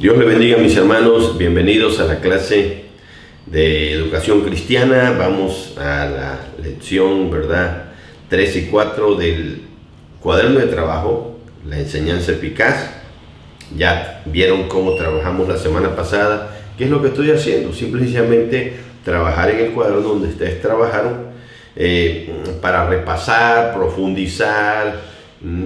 Dios le bendiga, mis hermanos, bienvenidos a la clase de educación cristiana. Vamos a la lección, ¿verdad? 3 y 4 del cuaderno de trabajo, la enseñanza eficaz. Ya vieron cómo trabajamos la semana pasada. ¿Qué es lo que estoy haciendo? Simplemente trabajar en el cuaderno donde ustedes trabajaron para repasar, profundizar,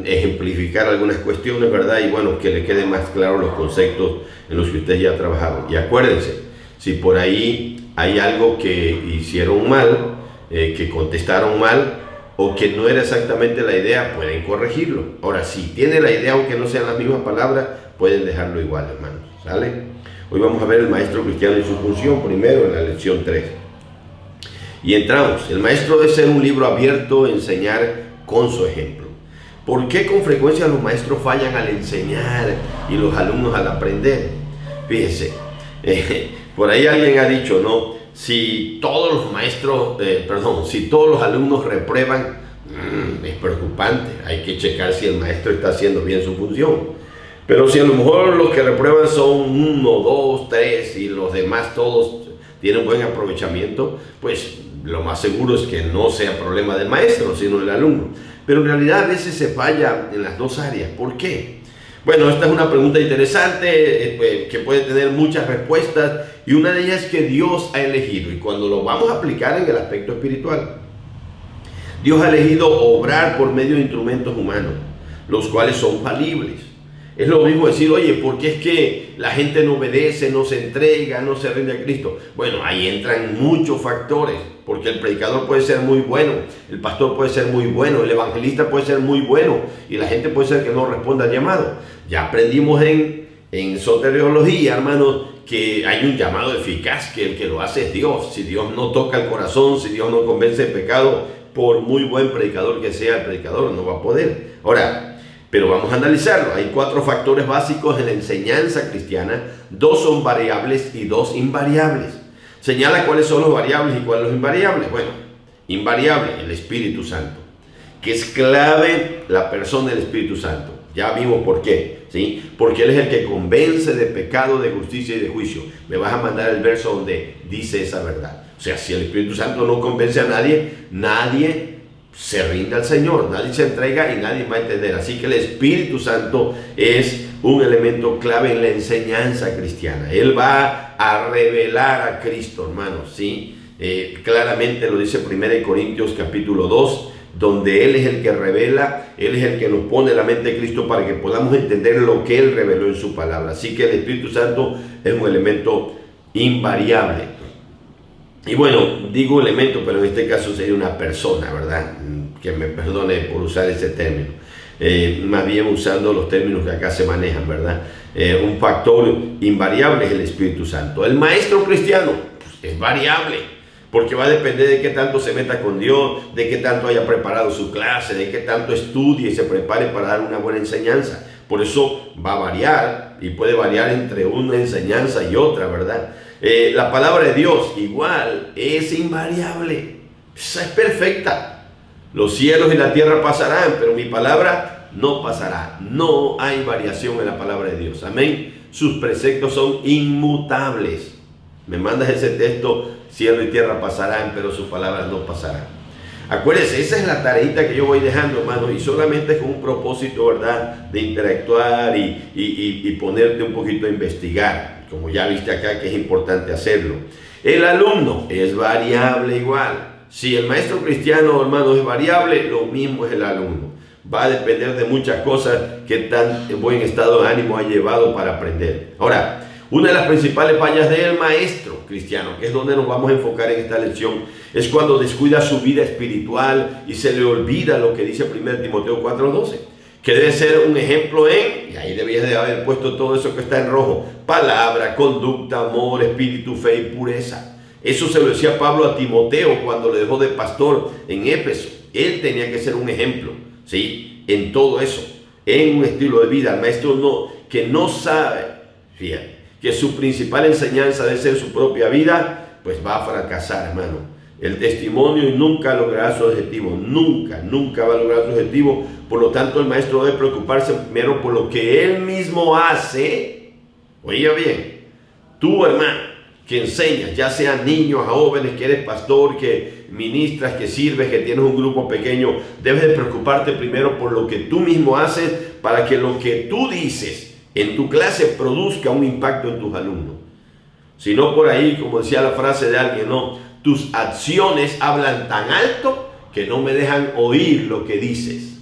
ejemplificar algunas cuestiones, ¿verdad? Y bueno, que le queden más claros los conceptos en los que ustedes ya trabajaron. Y acuérdense, si por ahí hay algo que hicieron mal, que contestaron mal, o que no era exactamente la idea, pueden corregirlo. Ahora, si tiene la idea, aunque no sean las mismas palabras, pueden dejarlo igual, hermanos. ¿Sale? Hoy vamos a ver el maestro cristiano y su función, primero en la lección 3. Y entramos. El maestro debe ser un libro abierto, enseñar con su ejemplo. ¿Por qué con frecuencia los maestros fallan al enseñar y los alumnos al aprender? Fíjese, por ahí alguien ha dicho, ¿no? Si todos los maestros, si todos los alumnos reprueban, es preocupante. Hay que checar si el maestro está haciendo bien su función. Pero si a lo mejor los que reprueban son 1, 2, 3 y los demás todos tienen buen aprovechamiento, pues lo más seguro es que no sea problema del maestro, sino del alumno. Pero en realidad a veces se falla en las dos áreas. ¿Por qué? Bueno, esta es una pregunta interesante que puede tener muchas respuestas, y una de ellas es que Dios ha elegido, y cuando lo vamos a aplicar en el aspecto espiritual, Dios ha elegido obrar por medio de instrumentos humanos, los cuales son falibles. Es lo mismo decir, oye, ¿por qué es que la gente no obedece, no se entrega, no se rinde a Cristo? Bueno, ahí entran muchos factores, porque el predicador puede ser muy bueno, el pastor puede ser muy bueno, el evangelista puede ser muy bueno, y la gente puede ser que no responda al llamado. Ya aprendimos en soteriología, hermanos, que hay un llamado eficaz, que el que lo hace es Dios. Si Dios no toca el corazón, si Dios no convence de pecado, por muy buen predicador que sea el predicador, no va a poder. Ahora, pero vamos a analizarlo. Hay 4 factores básicos en la enseñanza cristiana. 2 son variables y 2 invariables. Señala cuáles son los variables y cuáles los invariables. Bueno, invariable, el Espíritu Santo, que es clave la persona del Espíritu Santo. Ya vimos por qué, ¿sí? Porque Él es el que convence de pecado, de justicia y de juicio. Me vas a mandar el verso donde dice esa verdad. O sea, si el Espíritu Santo no convence a nadie, nadie se rinde al Señor, nadie se entrega y nadie va a entender. Así que el Espíritu Santo es un elemento clave en la enseñanza cristiana. Él va a revelar a Cristo, hermanos, ¿sí? Claramente lo dice 1 Corintios capítulo 2, donde Él es el que revela, Él es el que nos pone la mente de Cristo para que podamos entender lo que Él reveló en su palabra. Así que el Espíritu Santo es un elemento invariable. Y bueno, digo elemento, pero en este caso sería una persona, ¿verdad? Que me perdone por usar ese término. Más bien usando los términos que acá se manejan, ¿verdad? Un factor invariable es el Espíritu Santo. El maestro cristiano pues, es variable, porque va a depender de qué tanto se meta con Dios, de qué tanto haya preparado su clase, de qué tanto estudie y se prepare para dar una buena enseñanza. Por eso va a variar, y puede variar entre una enseñanza y otra, ¿verdad? La palabra de Dios igual es invariable, esa es perfecta. Los cielos y la tierra pasarán, pero mi palabra no pasará. No hay variación en la palabra de Dios, amén. Sus preceptos son inmutables. Me mandas ese texto, cielo y tierra pasarán, pero sus palabras no pasarán. Acuérdense, esa es la tareita que yo voy dejando, hermano, y solamente es con un propósito, ¿verdad?, de interactuar y ponerte un poquito a investigar, como ya viste acá que es importante hacerlo. El alumno es variable igual. Si el maestro cristiano, hermano, es variable, lo mismo es el alumno. Va a depender de muchas cosas que tan buen estado de ánimo ha llevado para aprender. Ahora, una de las principales fallas del maestro cristiano, que es donde nos vamos a enfocar en esta lección, es cuando descuida su vida espiritual y se le olvida lo que dice 1 Timoteo 4:12, que debe ser un ejemplo y ahí debías de haber puesto todo eso que está en rojo: palabra, conducta, amor, espíritu, fe y pureza. Eso se lo decía Pablo a Timoteo cuando le dejó de pastor en Éfeso. Él tenía que ser un ejemplo, ¿sí?, en todo eso, en un estilo de vida. El maestro que no sabe, fíjate, que su principal enseñanza debe ser su propia vida, pues va a fracasar, hermano. El testimonio nunca logrará su objetivo, nunca va a lograr su objetivo. Por lo tanto, el maestro debe preocuparse primero por lo que él mismo hace Oiga bien, tú, hermano, que enseñas, ya sean niños, a jóvenes, que eres pastor, que ministras, que sirves, que tienes un grupo pequeño, debes de preocuparte primero por lo que tú mismo haces, para que lo que tú dices en tu clase produzca un impacto en tus alumnos. Si no, por ahí, como decía la frase de alguien, no, tus acciones hablan tan alto que no me dejan oír lo que dices.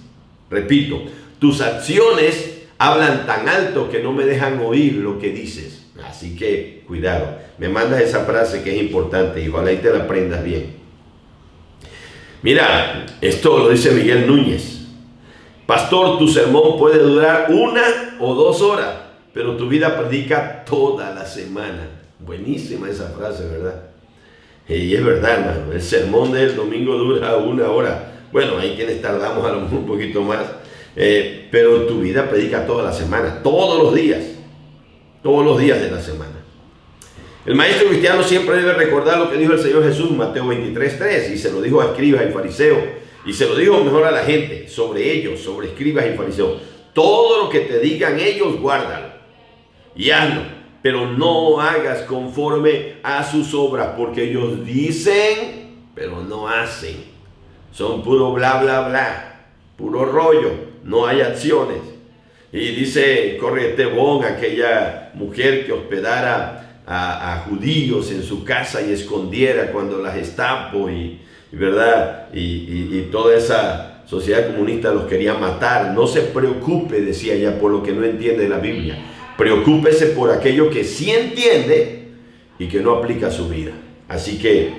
Repito, tus acciones hablan tan alto que no me dejan oír lo que dices. Así que cuidado, me mandas esa frase que es importante y ojalá y te la aprendas bien. Mira, esto lo dice Miguel Núñez. Pastor, tu sermón puede durar 1 o 2 horas, pero tu vida predica toda la semana. Buenísima esa frase, ¿verdad? Y es verdad, hermano, el sermón del domingo dura 1 hora. Bueno, hay quienes tardamos a lo mejor un poquito más, pero tu vida predica toda la semana, todos los días de la semana. El maestro cristiano siempre debe recordar lo que dijo el Señor Jesús en Mateo 23:3, y se lo dijo a escribas y fariseos, y se lo dijo mejor a la gente, sobre ellos, sobre escribas y fariseos. Todo lo que te digan ellos, guárdalo y hazlo, pero no hagas conforme a sus obras, porque ellos dicen, pero no hacen. Son puro bla, bla, bla, puro rollo, no hay acciones. Y dice Corretebón, aquella mujer que hospedara a judíos en su casa y escondiera cuando la Gestapo ¿verdad? Y toda esa sociedad comunista los quería matar. No se preocupe, decía ella, por lo que no entiende la Biblia. Preocúpese por aquello que sí entiende y que no aplica a su vida. Así que,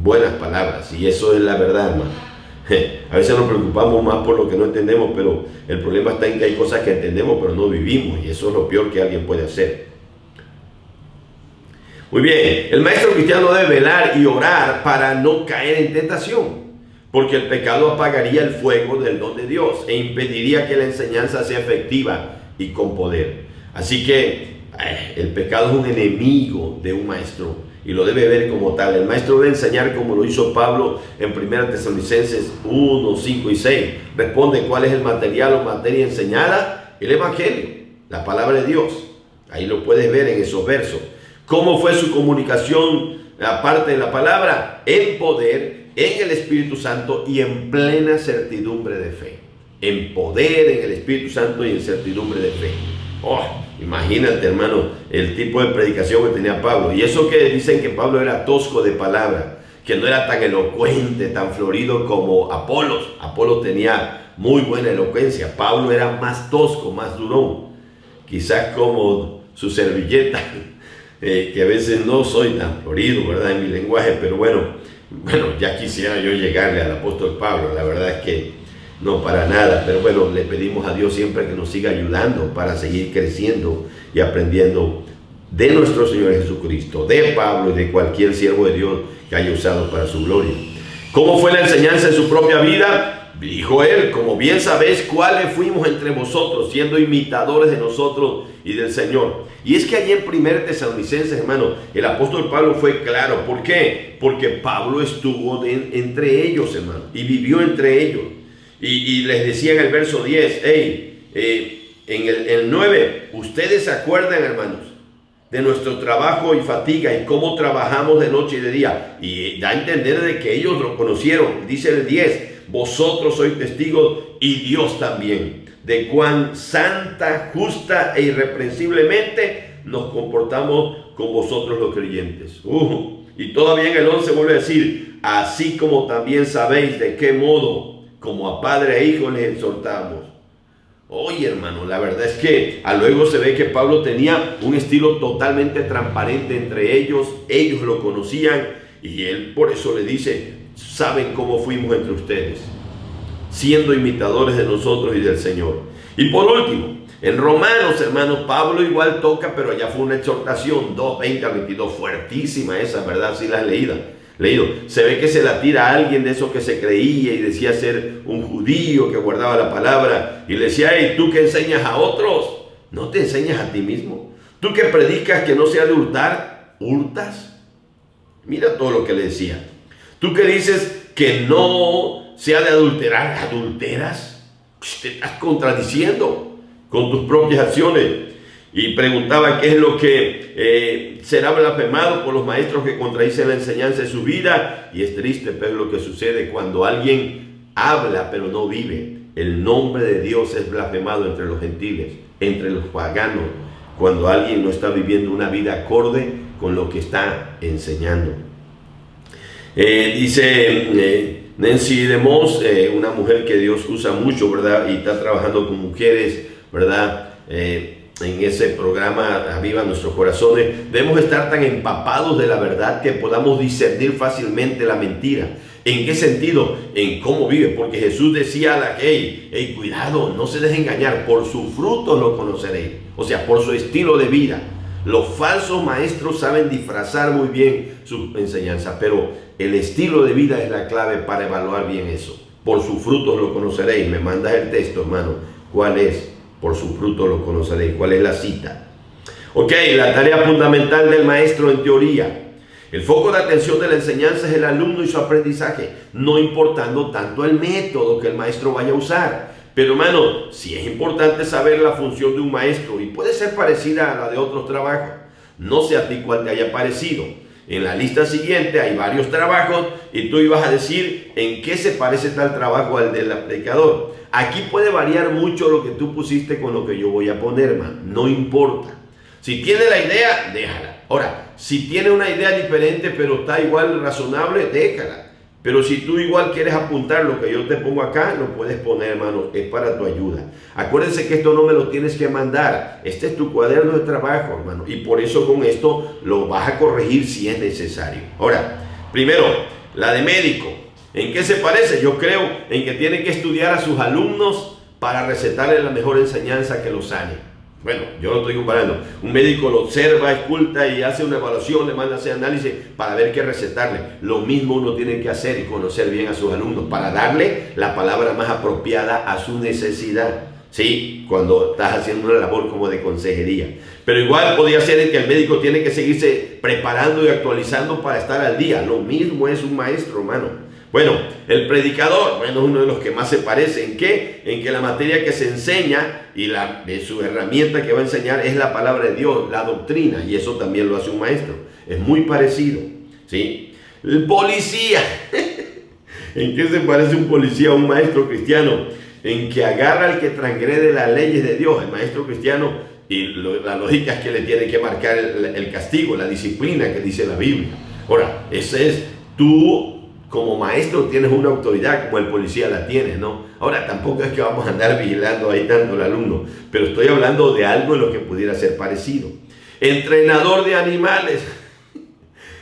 buenas palabras, y eso es la verdad, hermano. A veces nos preocupamos más por lo que no entendemos, pero el problema está en que hay cosas que entendemos pero no vivimos, y eso es lo peor que alguien puede hacer. Muy bien, el maestro cristiano debe velar y orar para no caer en tentación, porque el pecado apagaría el fuego del don de Dios e impediría que la enseñanza sea efectiva y con poder. Así que el pecado es un enemigo de un maestro y lo debe ver como tal. El maestro debe enseñar como lo hizo Pablo en 1 Tesalonicenses 1, 5 y 6. Responde cuál es el material o materia enseñada: el evangelio, la palabra de Dios. Ahí lo puedes ver en esos versos. ¿Cómo fue su comunicación aparte de la palabra? En poder, en el Espíritu Santo y en plena certidumbre de fe. En poder, en el Espíritu Santo y en certidumbre de fe. Oh, imagínate, hermano, el tipo de predicación que tenía Pablo. Y eso que dicen que Pablo era tosco de palabra, que no era tan elocuente, tan florido como Apolos. Apolos tenía muy buena elocuencia. Pablo era más tosco, más durón. Quizás como su servilleta. Que a veces no soy tan florido, ¿verdad?, en mi lenguaje, pero bueno, ya quisiera yo llegarle al apóstol Pablo. La verdad es que no, para nada, pero bueno, le pedimos a Dios siempre que nos siga ayudando para seguir creciendo y aprendiendo de nuestro Señor Jesucristo, de Pablo y de cualquier siervo de Dios que haya usado para su gloria. ¿Cómo fue la enseñanza en su propia vida? Dijo él: como bien sabéis cuáles fuimos entre vosotros, siendo imitadores de nosotros y del Señor. Y es que allí en 1 Tesalonicenses, hermano, el apóstol Pablo fue claro. ¿Por qué? Porque Pablo estuvo entre ellos, hermano, y vivió entre ellos. Y les decía en el verso 10, en el 9, ustedes se acuerdan, hermanos, de nuestro trabajo y fatiga y cómo trabajamos de noche y de día. Y da a entender de que ellos lo conocieron. Dice el 10, vosotros sois testigos y Dios también, de cuán santa, justa e irreprensiblemente nos comportamos con vosotros los creyentes. Y todavía en el 11 vuelve a decir, así como también sabéis de qué modo, como a padre e hijo, les exhortamos. Oye, hermano, la verdad es que luego se ve que Pablo tenía un estilo totalmente transparente entre ellos. Ellos lo conocían y él por eso le dice, saben cómo fuimos entre ustedes, siendo imitadores de nosotros y del Señor. Y por último, en Romanos, hermanos, Pablo igual toca, pero ya fue una exhortación, 2:20 al 22, fuertísima esa, ¿verdad? Si la has leído. Se ve que se la tira a alguien de esos que se creía y decía ser un judío que guardaba la palabra, y le decía, hey, tú que enseñas a otros, ¿no te enseñas a ti mismo? Tú que predicas que no se ha de hurtar, ¿hurtas? Mira todo lo que le decía. Tú que dices que no se ha de adulterar, ¿adulteras? Te estás contradiciendo con tus propias acciones. Y preguntaba qué es lo que será blasfemado por los maestros que contradicen la enseñanza de su vida. Y es triste, pero lo que sucede cuando alguien habla pero no vive. El nombre de Dios es blasfemado entre los gentiles, entre los paganos, cuando alguien no está viviendo una vida acorde con lo que está enseñando. Dice Nancy DeMoss, una mujer que Dios usa mucho, ¿verdad? Y está trabajando con mujeres, ¿verdad? En ese programa Aviva Nuestros Corazones. Debemos estar tan empapados de la verdad que podamos discernir fácilmente la mentira. ¿En qué sentido? En cómo vive. Porque Jesús decía a la que, hey, cuidado, no se deje engañar, por sus frutos lo conoceréis. O sea, por su estilo de vida. Los falsos maestros saben disfrazar muy bien su enseñanza, pero el estilo de vida es la clave para evaluar bien eso. Por sus frutos lo conoceréis. Me mandas el texto, hermano. ¿Cuál es? Por sus frutos lo conoceréis. ¿Cuál es la cita? Ok, la tarea fundamental del maestro en teoría. El foco de atención de la enseñanza es el alumno y su aprendizaje, no importando tanto el método que el maestro vaya a usar. Pero hermano, sí es importante saber la función de un maestro y puede ser parecida a la de otros trabajos. No sé a ti cuál te haya parecido. En la lista siguiente hay varios trabajos y tú ibas a decir en qué se parece tal trabajo al del predicador. Aquí puede variar mucho lo que tú pusiste con lo que yo voy a poner, hermano. No importa. Si tiene la idea, déjala. Ahora, si tiene una idea diferente pero está igual razonable, déjala. Pero si tú igual quieres apuntar lo que yo te pongo acá, lo puedes poner, hermano. Es para tu ayuda. Acuérdense que esto no me lo tienes que mandar. Este es tu cuaderno de trabajo, hermano. Y por eso con esto lo vas a corregir si es necesario. Ahora, primero, la de médico. ¿En qué se parece? Yo creo en que tiene que estudiar a sus alumnos para recetarle la mejor enseñanza que los sane. Bueno, yo lo estoy comparando. Un médico lo observa, esculta y hace una evaluación, le manda a hacer análisis para ver qué recetarle. Lo mismo uno tiene que hacer y conocer bien a sus alumnos para darle la palabra más apropiada a su necesidad. Sí, cuando estás haciendo una labor como de consejería. Pero igual podría ser en que el médico tiene que seguirse preparando y actualizando para estar al día. Lo mismo es un maestro, hermano. Bueno, el predicador, bueno, es uno de los que más se parece. ¿En qué? En que la materia que se enseña y su herramienta que va a enseñar es la palabra de Dios, la doctrina, y eso también lo hace un maestro. Es muy parecido, ¿sí? El policía. ¿En qué se parece un policía a un maestro cristiano? En que agarra al que transgrede las leyes de Dios, el maestro cristiano, y la lógica es que le tiene que marcar el castigo, la disciplina que dice la Biblia. Ahora, ese es tú. Como maestro tienes una autoridad como el policía la tiene, ¿no? Ahora, tampoco es que vamos a andar vigilando ahí tanto al alumno, pero estoy hablando de algo en lo que pudiera ser parecido. Entrenador de animales.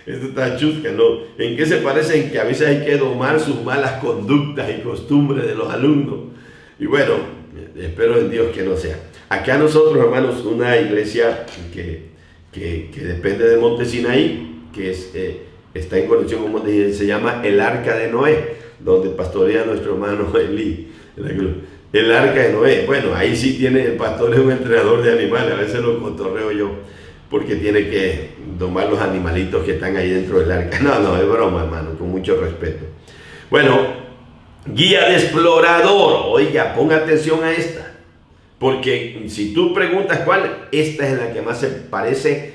Esto está chusca, ¿no? ¿En qué se parece? En que a veces hay que domar sus malas conductas y costumbres de los alumnos. Y bueno, espero en Dios que no sea. Acá nosotros, hermanos, una iglesia que depende de Monte Sinaí, que es... está en conexión con Monte, se llama el Arca de Noé, donde pastorea nuestro hermano Eli. El Arca de Noé. Bueno, ahí sí tiene, el pastor es un entrenador de animales, a veces lo cotorreo yo, porque tiene que domar los animalitos que están ahí dentro del arca. No, es broma, hermano, con mucho respeto. Bueno, guía de explorador. Oiga, ponga atención a esta, porque si tú preguntas cuál, esta es la que más se parece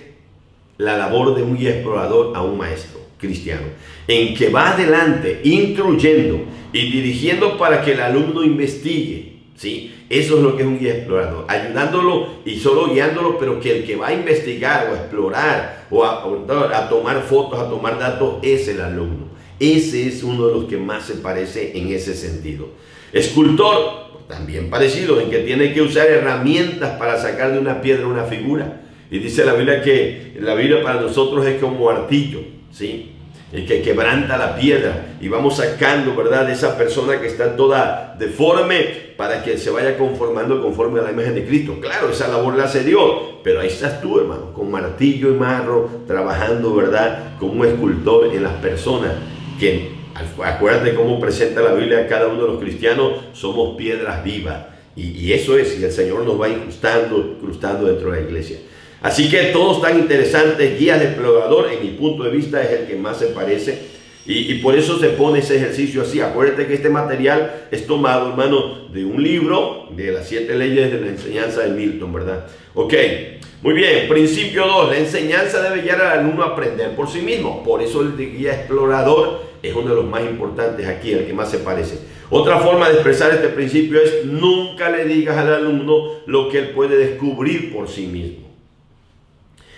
la labor de un guía explorador a un maestro cristiano, en que va adelante instruyendo y dirigiendo para que el alumno investigue, ¿sí? Eso es lo que es un guía explorador, ayudándolo y solo guiándolo, pero que el que va a investigar o a explorar o a tomar fotos, a tomar datos, es el alumno. Ese es uno de los que más se parece en ese sentido. Escultor, también parecido, en que tiene que usar herramientas para sacar de una piedra una figura. Y dice la Biblia que la Biblia para nosotros es como martillo, ¿sí? El que quebranta la piedra y vamos sacando, ¿verdad?, de esa persona que está toda deforme para que se vaya conformando conforme a la imagen de Cristo. Claro, esa labor la hace Dios, pero ahí estás tú, hermano, con martillo y marro, trabajando, ¿verdad?, como un escultor en las personas que, acuérdate cómo presenta la Biblia a cada uno de los cristianos, somos piedras vivas. Y eso es, y el Señor nos va incrustando dentro de la iglesia. Así que todos tan interesantes. Guías de explorador, en mi punto de vista, es el que más se parece. Y por eso se pone ese ejercicio así. Acuérdate que este material es tomado, hermano, de un libro de las 7 leyes de la enseñanza de Milton, ¿verdad? Ok, muy bien. Principio 2. La enseñanza debe guiar al alumno a aprender por sí mismo. Por eso el de guía explorador es uno de los más importantes aquí, el que más se parece. Otra forma de expresar este principio es: nunca le digas al alumno lo que él puede descubrir por sí mismo.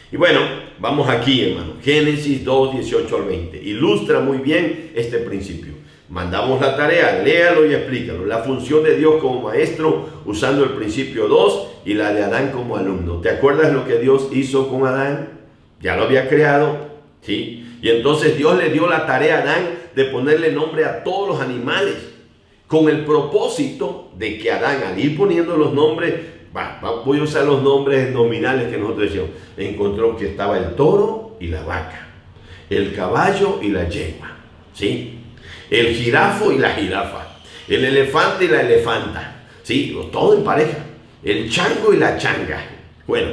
Y bueno, vamos aquí, hermano. Génesis 2, 18 al 20. Ilustra muy bien este principio. Mandamos la tarea, léalo y explícalo. La función de Dios como maestro usando el principio 2 y la de Adán como alumno. ¿Te acuerdas lo que Dios hizo con Adán? Ya lo había creado, ¿sí? Y entonces Dios le dio la tarea a Adán de ponerle nombre a todos los animales, con el propósito de que Adán, al ir poniendo los nombres, voy a usar los nombres nominales que nosotros decíamos, encontró que estaba el toro y la vaca, el caballo y la yegua, ¿sí? El jirafo y la jirafa, el elefante y la elefanta, ¿sí? Todo en pareja, el chango y la changa. Bueno,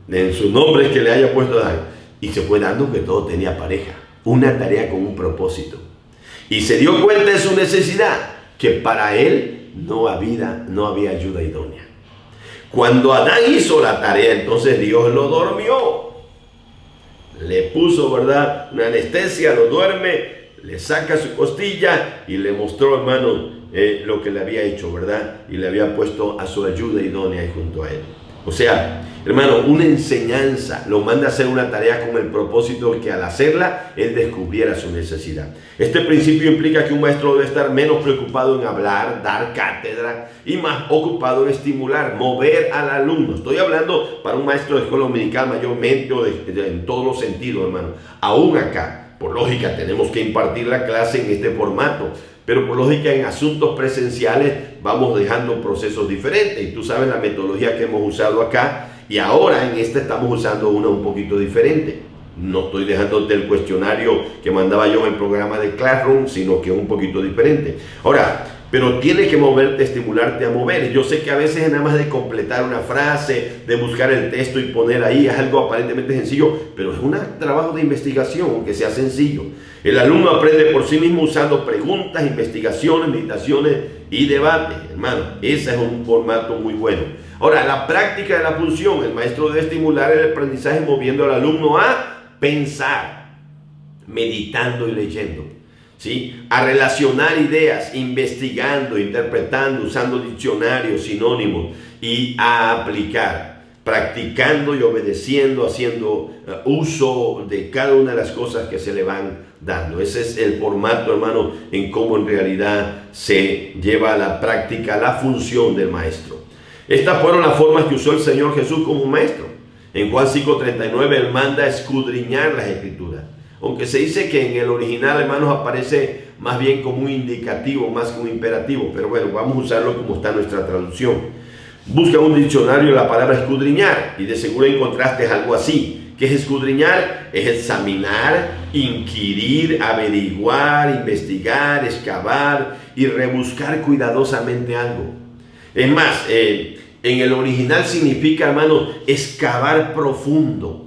en sus nombres que le haya puesto Adán, y se fue dando que todo tenía pareja, una tarea con un propósito, y se dio cuenta de su necesidad, que para él no había ayuda idónea. Cuando Adán hizo la tarea, entonces Dios lo durmió. Le puso, ¿verdad?, una anestesia, lo duerme, le saca su costilla y le mostró, hermano, lo que le había hecho, ¿verdad? Y le había puesto a su ayuda idónea ahí junto a él. O sea, hermano, una enseñanza lo manda a hacer una tarea con el propósito de que al hacerla, él descubriera su necesidad. Este principio implica que un maestro debe estar menos preocupado en hablar, dar cátedra, y más ocupado en estimular, mover al alumno. Estoy hablando para un maestro de escuela dominical mayormente, o en todos los sentidos, hermano. Aún acá, por lógica, tenemos que impartir la clase en este formato. Pero por lógica, en asuntos presenciales vamos dejando procesos diferentes. Y tú sabes la metodología que hemos usado acá. Y ahora en esta estamos usando una un poquito diferente. No estoy dejándote el cuestionario que mandaba yo en el programa de Classroom, sino que es un poquito diferente. Ahora, pero tienes que moverte, estimularte a mover. Yo sé que a veces es nada más de completar una frase, de buscar el texto y poner ahí, es algo aparentemente sencillo, pero es un trabajo de investigación, aunque sea sencillo. El alumno aprende por sí mismo usando preguntas, investigaciones, meditaciones y debates, hermano. Ese es un formato muy bueno. Ahora, la práctica de la función, el maestro debe estimular el aprendizaje moviendo al alumno a pensar, meditando y leyendo, ¿sí? A relacionar ideas, investigando, interpretando, usando diccionarios, sinónimos, y a aplicar, practicando y obedeciendo, haciendo uso de cada una de las cosas que se le van dando. Ese es el formato, hermano, en cómo en realidad se lleva a la práctica la función del maestro. Estas fueron las formas que usó el Señor Jesús como maestro. En Juan 5:39 él manda a escudriñar las escrituras. Aunque se dice que en el original, hermanos, aparece más bien como un indicativo, más que un imperativo. Pero bueno, vamos a usarlo como está nuestra traducción. Busca un diccionario la palabra escudriñar y de seguro encontraste algo así. ¿Qué es escudriñar? Es examinar, inquirir, averiguar, investigar, excavar y rebuscar cuidadosamente algo. Es más, en el original significa, hermano, excavar profundo.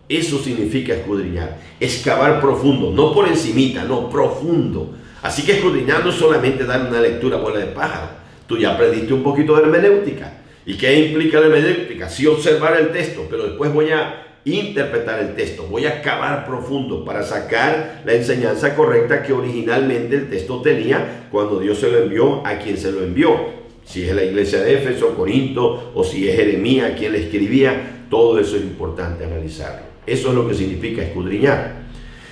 Eso significa escudriñar, excavar profundo, no por encimita, no, profundo. Así que escudriñar no es solamente dar una lectura bola de pájaro. Tú ya aprendiste un poquito de hermenéutica. ¿Y qué implica la hermenéutica? Sí, observar el texto, pero después voy a interpretar el texto, voy a cavar profundo para sacar la enseñanza correcta que originalmente el texto tenía cuando Dios se lo envió a quien se lo envió. Si es la iglesia de Éfeso, Corinto, o si es Jeremías quien le escribía, todo eso es importante analizarlo. Eso es lo que significa escudriñar.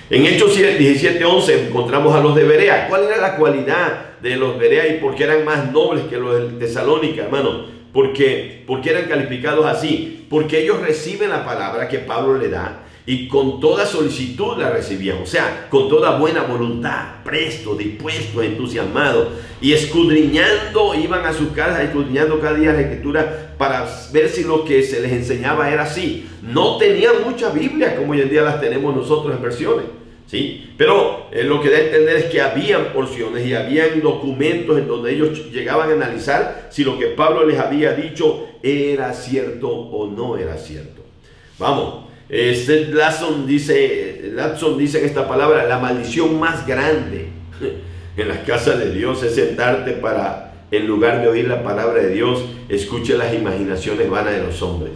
En Hechos 17:11 encontramos a los de Berea. ¿Cuál era la cualidad de los Berea y por qué eran más nobles que los de Tesalónica, hermano? ¿Por qué eran calificados así? Porque ellos reciben la palabra que Pablo le da y con toda solicitud la recibían, o sea, con toda buena voluntad, presto, dispuesto, entusiasmado, y escudriñando, iban a sus casas, escudriñando cada día la escritura para ver si lo que se les enseñaba era así. No tenían mucha Biblia como hoy en día las tenemos nosotros en versiones, ¿sí? Pero lo que da a entender es que habían porciones y habían documentos en donde ellos llegaban a analizar si lo que Pablo les había dicho era cierto o no era cierto. Vamos. Seth Latson dice en esta palabra: la maldición más grande en las casas de Dios es sentarte para, en lugar de oír la palabra de Dios, escuche las imaginaciones vanas de los hombres.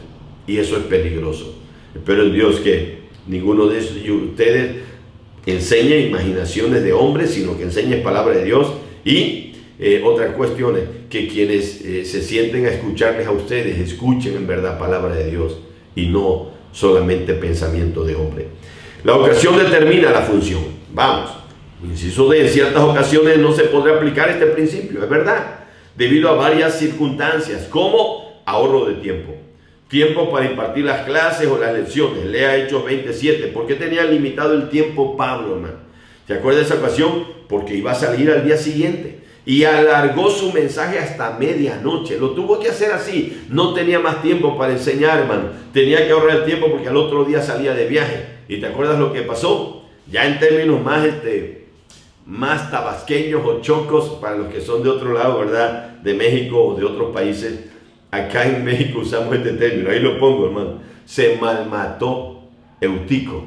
Y eso es peligroso. Espero en Dios que ninguno de ustedes enseñe imaginaciones de hombres, sino que enseñe palabra de Dios. Y otra cuestión es que quienes se sienten a escucharles a ustedes, escuchen en verdad palabra de Dios y no solamente pensamiento de hombre. La ocasión determina la función. Vamos, inciso D: en ciertas ocasiones no se podrá aplicar este principio, es verdad, debido a varias circunstancias, como ahorro de tiempo. Tiempo para impartir las clases o las lecciones. Lea Hechos 27. ¿Por qué tenía limitado el tiempo Pablo, hermano? ¿Se acuerda de esa ocasión? Porque iba a salir al día siguiente y alargó su mensaje hasta medianoche. Lo tuvo que hacer así. No tenía más tiempo para enseñar, hermano. Tenía que ahorrar el tiempo porque al otro día salía de viaje. ¿Y te acuerdas lo que pasó? Ya en términos más tabasqueños o chocos, para los que son de otro lado, ¿verdad? De México o de otros países. Acá en México usamos este término, ahí lo pongo, hermano: se malmató Eutico.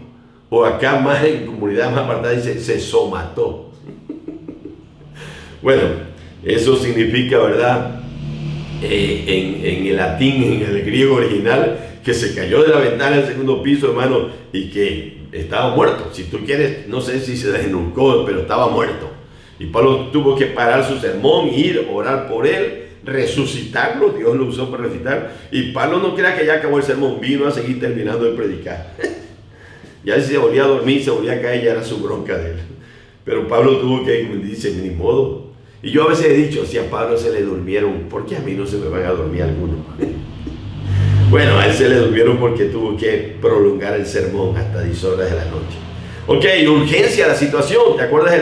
O acá más en comunidad más apartada dice: se somató. Bueno, eso significa, ¿verdad? En el latín, en el griego original, que se cayó de la ventana del segundo piso, hermano, y que estaba muerto. Si tú quieres, no sé si se desnucó, pero estaba muerto. Y Pablo tuvo que parar su sermón, ir, orar por él, resucitarlo. Dios lo usó para resucitar. Y Pablo no crea que ya acabó el sermón, vino a seguir terminando de predicar. Ya si se volvía a dormir, se volvía a caer, ya era su bronca de él. Pero Pablo tuvo que, dice, ni modo. Y yo a veces he dicho: si a Pablo se le durmieron, ¿por qué a mí no se me van a dormir algunos? Bueno, a él se le durmieron porque tuvo que prolongar el sermón hasta 10 horas de la noche. Ok, urgencia la situación. ¿Te acuerdas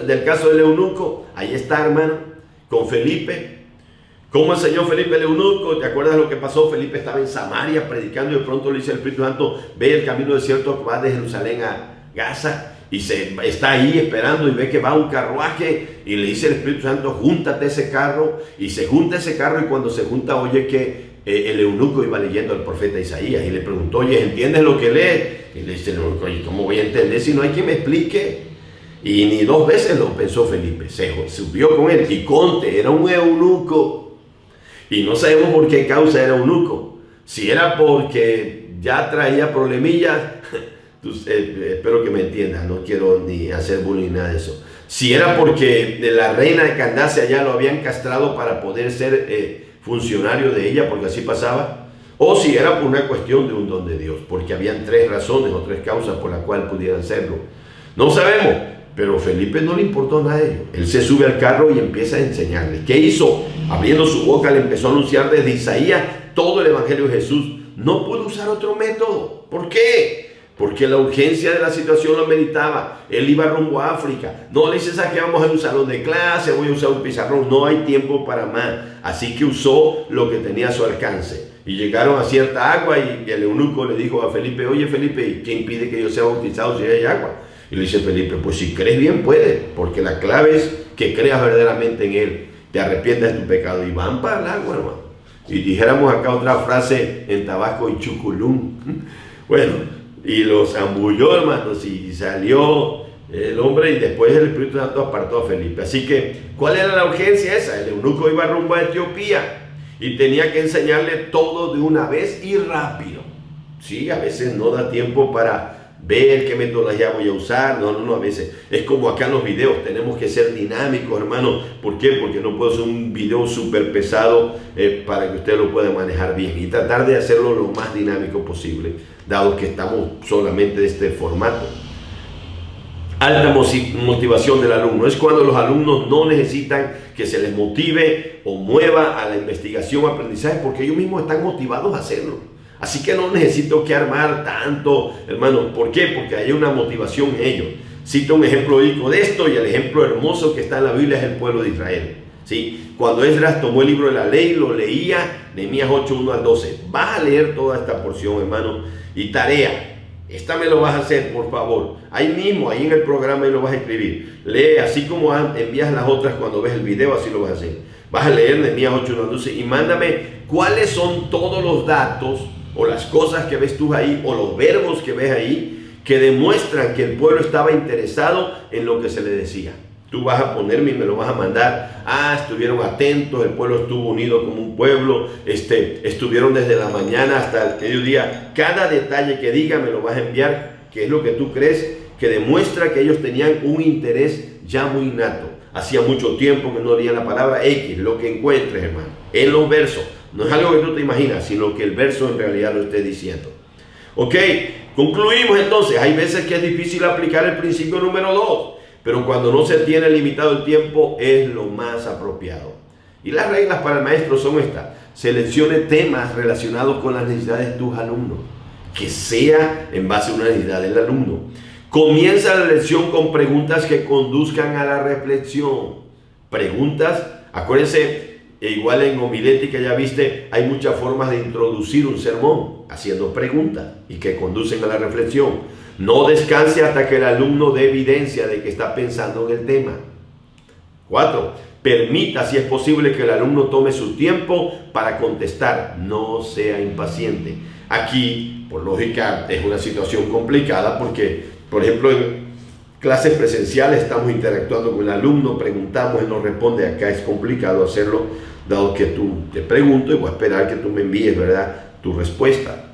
del caso del eunuco? Ahí está, hermano, con Felipe. ¿Cómo enseñó Felipe el eunuco? ¿Te acuerdas lo que pasó? Felipe estaba en Samaria predicando y de pronto le dice el Espíritu Santo: ve el camino desierto que va de Jerusalén a Gaza. Y está ahí esperando y ve que va un carruaje y le dice el Espíritu Santo: júntate ese carro. Y se junta ese carro, y cuando se junta oye que el eunuco iba leyendo al profeta Isaías y le preguntó: oye, ¿entiendes lo que lees? Y le dice el eunuco: oye, ¿cómo voy a entender si no hay quien me explique? Y ni 2 veces lo pensó Felipe. Se subió con él y conte, era un eunuco. Y no sabemos por qué causa era eunuco. Si era porque ya traía problemillas, espero que me entiendas, no quiero ni hacer bullying, nada de eso. Si era porque la reina de Candace ya lo habían castrado para poder ser funcionario de ella, porque así pasaba, o si era por una cuestión de un don de Dios, porque habían 3 razones o 3 causas por las cuales pudieran serlo. No sabemos, pero Felipe no le importó nada de ello. Él se sube al carro y empieza a enseñarle. ¿Qué hizo? Abriendo su boca le empezó a anunciar desde Isaías todo el evangelio de Jesús. No pudo usar otro método. ¿Por qué? Porque la urgencia de la situación lo meritaba. Él iba rumbo a África. No le dices: aquí vamos a un salón de clase, voy a usar un pizarrón. No hay tiempo para más. Así que usó lo que tenía a su alcance. Y llegaron a cierta agua y el eunuco le dijo a Felipe: oye, Felipe, ¿qué impide que yo sea bautizado si hay agua? Y le dice Felipe: pues si crees bien puedes, porque la clave es que creas verdaderamente en él, te arrepientas de tu pecado y van para el agua, hermano. Y dijéramos acá otra frase en Tabasco: y chuculum. Bueno, y los zambulló, hermanos, y salió el hombre, y después el Espíritu Santo apartó a Felipe. Así que, ¿cuál era la urgencia esa? El eunuco iba rumbo a Etiopía y tenía que enseñarle todo de una vez y rápido. Sí, a veces no da tiempo para ver qué metodología voy a usar. No, a veces es como acá en los videos, tenemos que ser dinámicos, hermano. ¿Por qué? Porque no puedo hacer un video súper pesado para que usted lo pueda manejar bien, y tratar de hacerlo lo más dinámico posible, dado que estamos solamente de este formato. Alta motivación del alumno es cuando los alumnos no necesitan que se les motive o mueva a la investigación o aprendizaje, porque ellos mismos están motivados a hacerlo. Así que no necesito que armar tanto, hermano. ¿Por qué? Porque hay una motivación en ellos. Cito un ejemplo bíblico de esto, y el ejemplo hermoso que está en la Biblia es el pueblo de Israel. ¿Sí? Cuando Esdras tomó el libro de la ley, lo leía, Nehemías 8, 1 al 12. Vas a leer toda esta porción, hermano, y tarea. Esta me lo vas a hacer, por favor. Ahí mismo, ahí en el programa, y lo vas a escribir. Lee, así como envías las otras cuando ves el video, así lo vas a hacer. Vas a leer Nehemías 8, 1 al 12 y mándame cuáles son todos los datos o las cosas que ves tú ahí, o los verbos que ves ahí, que demuestran que el pueblo estaba interesado en lo que se le decía. Tú vas a ponerme y me lo vas a mandar. Estuvieron atentos, el pueblo estuvo unido como un pueblo, estuvieron desde la mañana hasta el mediodía. Cada detalle que diga me lo vas a enviar, que es lo que tú crees, que demuestra que ellos tenían un interés ya muy innato. Hacía mucho tiempo que no leían la palabra X, lo que encuentres, hermano, en los versos. No es algo que tú te imaginas, sino que el verso en realidad lo esté diciendo. Ok, concluimos entonces. Hay veces que es difícil aplicar el principio número 2, pero cuando no se tiene limitado el tiempo es lo más apropiado. Y las reglas para el maestro son estas: seleccione temas relacionados con las necesidades de tus alumnos, que sea en base a una necesidad del alumno. Comienza la lección con preguntas que conduzcan a la reflexión. Preguntas, acuérdense, igual en homilética ya viste, hay muchas formas de introducir un sermón, haciendo preguntas y que conducen a la reflexión. No descanse hasta que el alumno dé evidencia de que está pensando en el tema. 4. Permita, si es posible, que el alumno tome su tiempo para contestar. No sea impaciente. Aquí, por lógica, es una situación complicada porque, por ejemplo, en clases presenciales estamos interactuando con el alumno, preguntamos, él nos responde. Acá es complicado hacerlo, dado que tú te pregunto y voy a esperar que tú me envíes, ¿verdad?, tu respuesta.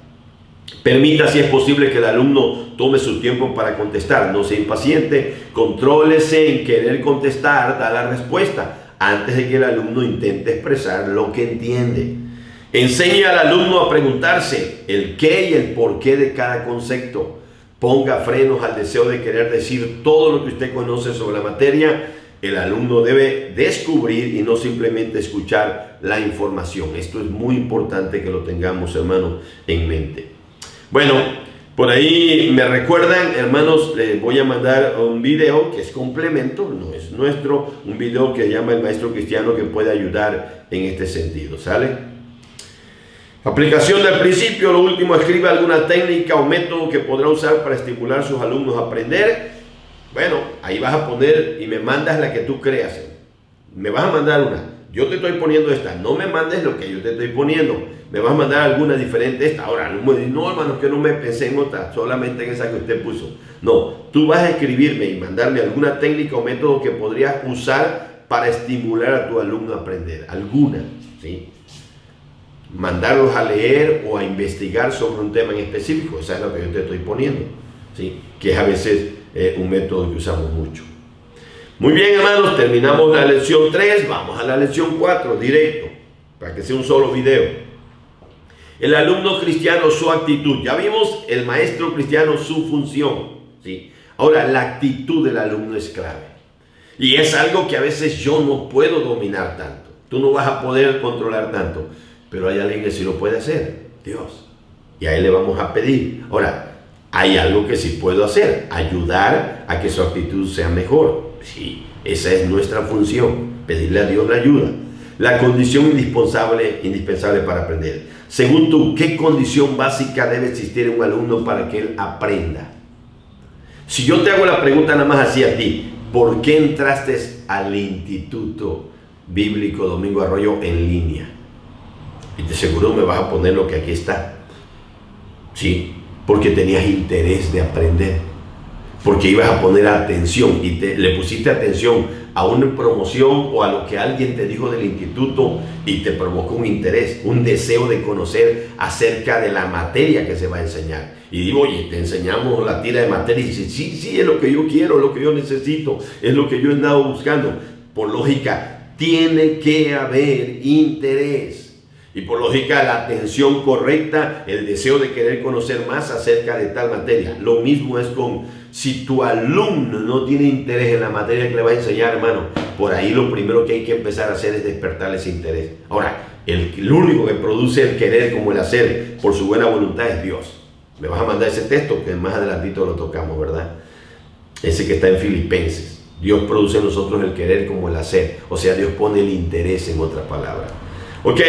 Permita, si es posible, que el alumno tome su tiempo para contestar. No sea impaciente, contrólese en querer contestar, da la respuesta antes de que el alumno intente expresar lo que entiende. Enseñe al alumno a preguntarse el qué y el por qué de cada concepto. Ponga frenos al deseo de querer decir todo lo que usted conoce sobre la materia. El alumno debe descubrir y no simplemente escuchar la información. Esto es muy importante que lo tengamos, hermanos, en mente. Bueno, por ahí me recuerdan, hermanos, les voy a mandar un video que es complemento, no es nuestro, un video que llama El Maestro Cristiano, que puede ayudar en este sentido, ¿sale? Aplicación del principio. Lo último, escribe alguna técnica o método que podrá usar para estimular a sus alumnos a aprender. Bueno, ahí vas a poner y me mandas la que tú creas. Me vas a mandar una. Yo te estoy poniendo esta. No me mandes lo que yo te estoy poniendo. Me vas a mandar alguna diferente esta. Ahora, no, hermanos, que no me pensé en otra, solamente en esa que usted puso. No, tú vas a escribirme y mandarme alguna técnica o método que podrías usar para estimular a tu alumno a aprender. Alguna, ¿sí? Mandarlos a leer o a investigar sobre un tema en específico. Esa es lo que yo te estoy poniendo, ¿sí? Que es a veces un método que usamos mucho. Muy bien, hermanos, terminamos la lección 3, vamos a la lección 4, directo, para que sea un solo video. El alumno cristiano, su actitud. Ya vimos el maestro cristiano, su función, ¿sí? Ahora, la actitud del alumno es clave. Y es algo que a veces yo no puedo dominar tanto. Tú no vas a poder controlar tanto, pero hay alguien que sí lo puede hacer, Dios. Y a Él le vamos a pedir. Ahora, hay algo que sí puedo hacer, ayudar a que su actitud sea mejor. Sí, esa es nuestra función, pedirle a Dios la ayuda. La condición indispensable para aprender. Según tú, ¿qué condición básica debe existir en un alumno para que él aprenda? Si yo te hago la pregunta nada más así a ti, ¿por qué entraste al Instituto Bíblico Domingo Arroyo en línea? Y de seguro me vas a poner lo que aquí está. Sí, porque tenías interés de aprender. Porque ibas a poner atención y le pusiste atención a una promoción o a lo que alguien te dijo del instituto y te provocó un interés, un deseo de conocer acerca de la materia que se va a enseñar. Y digo, oye, te enseñamos la tira de materia y dices, sí, es lo que yo quiero, es lo que yo necesito, es lo que yo he andado buscando. Por lógica, tiene que haber interés. Y por lógica, la atención correcta, el deseo de querer conocer más acerca de tal materia. Lo mismo es si tu alumno no tiene interés en la materia que le va a enseñar, hermano, por ahí lo primero que hay que empezar a hacer es despertarle ese interés. Ahora, el único que produce el querer como el hacer por su buena voluntad es Dios. Me vas a mandar ese texto que más adelantito lo tocamos, ¿verdad? Ese que está en Filipenses. Dios produce en nosotros el querer como el hacer. O sea, Dios pone el interés, en otras palabras. Ok,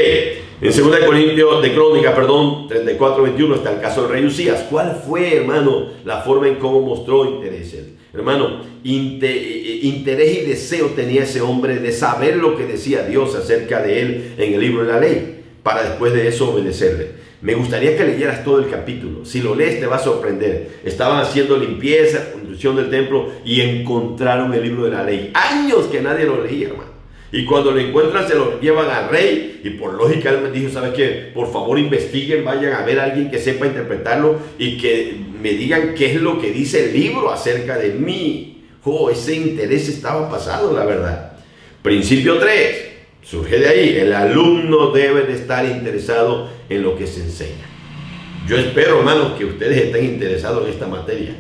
en 2 Corintios de Crónica, 34:21 está el caso del rey Usías. ¿Cuál fue, hermano, la forma en cómo mostró interés? Hermano, interés y deseo tenía ese hombre de saber lo que decía Dios acerca de él en el libro de la ley, para después de eso obedecerle. Me gustaría que leyeras todo el capítulo. Si lo lees te va a sorprender. Estaban haciendo limpieza, construcción del templo y encontraron el libro de la ley. Años que nadie lo leía, hermano. Y cuando lo encuentran se lo llevan al rey y por lógica él me dijo, ¿sabes qué? Por favor investiguen, vayan a ver a alguien que sepa interpretarlo y que me digan qué es lo que dice el libro acerca de mí. Oh, ese interés estaba pasado, la verdad. Principio 3, surge de ahí. El alumno debe de estar interesado en lo que se enseña. Yo espero, hermanos, que ustedes estén interesados en esta materia.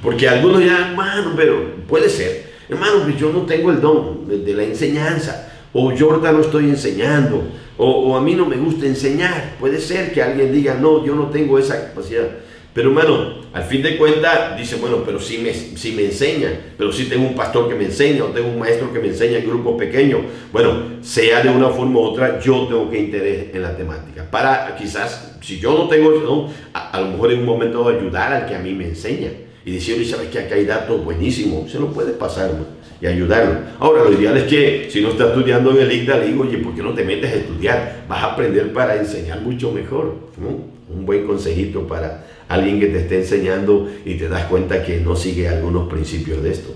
Porque algunos dirán, hermano, pero puede ser. Hermano, pues yo no tengo el don de la enseñanza, o yo ahorita no estoy enseñando, o a mí no me gusta enseñar. Puede ser que alguien diga, no, yo no tengo esa capacidad. Pero hermano, al fin de cuentas, dice, bueno, pero si me enseña, pero si tengo un pastor que me enseña, o tengo un maestro que me enseña en grupos pequeños. Bueno, sea de una forma u otra, yo tengo que interés en la temática. Para quizás, si yo no tengo el don, a lo mejor en un momento de ayudar al que a mí me enseña. Y decirle, ¿sabes que acá hay datos buenísimos? Se lo puede pasar, ¿no? Y ayudarlo. Ahora, lo ideal es que si no estás estudiando en el ICTA, le digo, oye, ¿por qué no te metes a estudiar? Vas a aprender para enseñar mucho mejor, ¿no? Un buen consejito para alguien que te esté enseñando y te das cuenta que no sigue algunos principios de esto.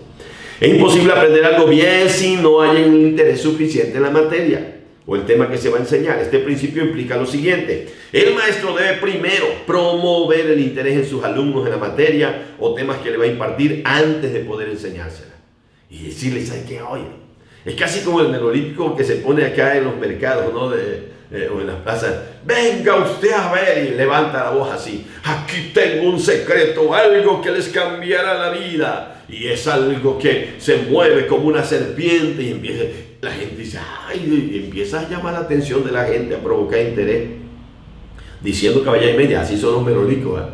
Es imposible aprender algo bien si no hay un interés suficiente en la materia o el tema que se va a enseñar. Este principio implica lo siguiente: el maestro debe primero promover el interés en sus alumnos en la materia o temas que le va a impartir antes de poder enseñársela. Y decirles, ¿sabes qué? Oye, es casi como el neolítico que se pone acá en los mercados, ¿no? O en las plazas. Venga usted a ver, y levanta la voz así. Aquí tengo un secreto, algo que les cambiará la vida. Y es algo que se mueve como una serpiente y empieza... La gente dice, ay, y empieza a llamar la atención de la gente, a provocar interés, diciendo caballa y media, así son los merolicos, ¿eh?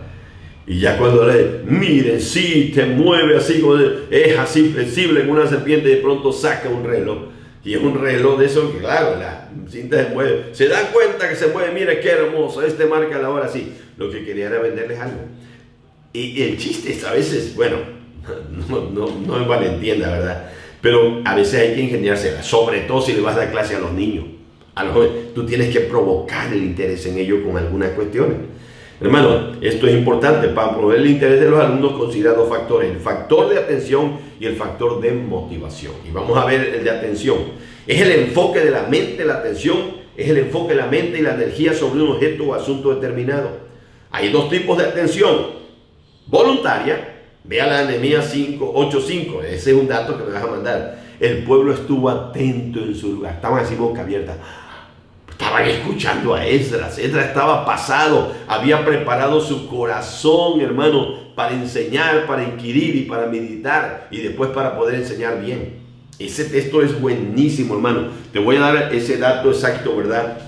Y ya cuando le miren, sí, te mueve así, es así flexible en una serpiente, y de pronto saca un reloj, y es un reloj de esos que, claro, la cinta se mueve, se dan cuenta que se mueve, mire qué hermoso, marca la hora así. Lo que quería era venderles algo. Y el chiste es a veces, bueno, no me malentienda, ¿verdad? Pero a veces hay que ingeniársela, sobre todo si le vas a dar clase a los niños, a los jóvenes. Tú tienes que provocar el interés en ellos con algunas cuestiones. Hermano, esto es importante. Para promover el interés de los alumnos, considera dos factores: el factor de atención y el factor de motivación. Y vamos a ver el de atención. Es el enfoque de la mente, la atención, es el enfoque de la mente y la energía sobre un objeto o asunto determinado. Hay dos tipos de atención: voluntaria. Vea la Nehemías 8:5, ese es un dato que me vas a mandar. El pueblo estuvo atento en su lugar, estaban así boca abierta, estaban escuchando a Esdras. Esdras estaba pasado, había preparado su corazón, hermano, para enseñar, para inquirir y para meditar y después para poder enseñar bien. Ese texto es buenísimo, hermano. Te voy a dar ese dato exacto, ¿verdad?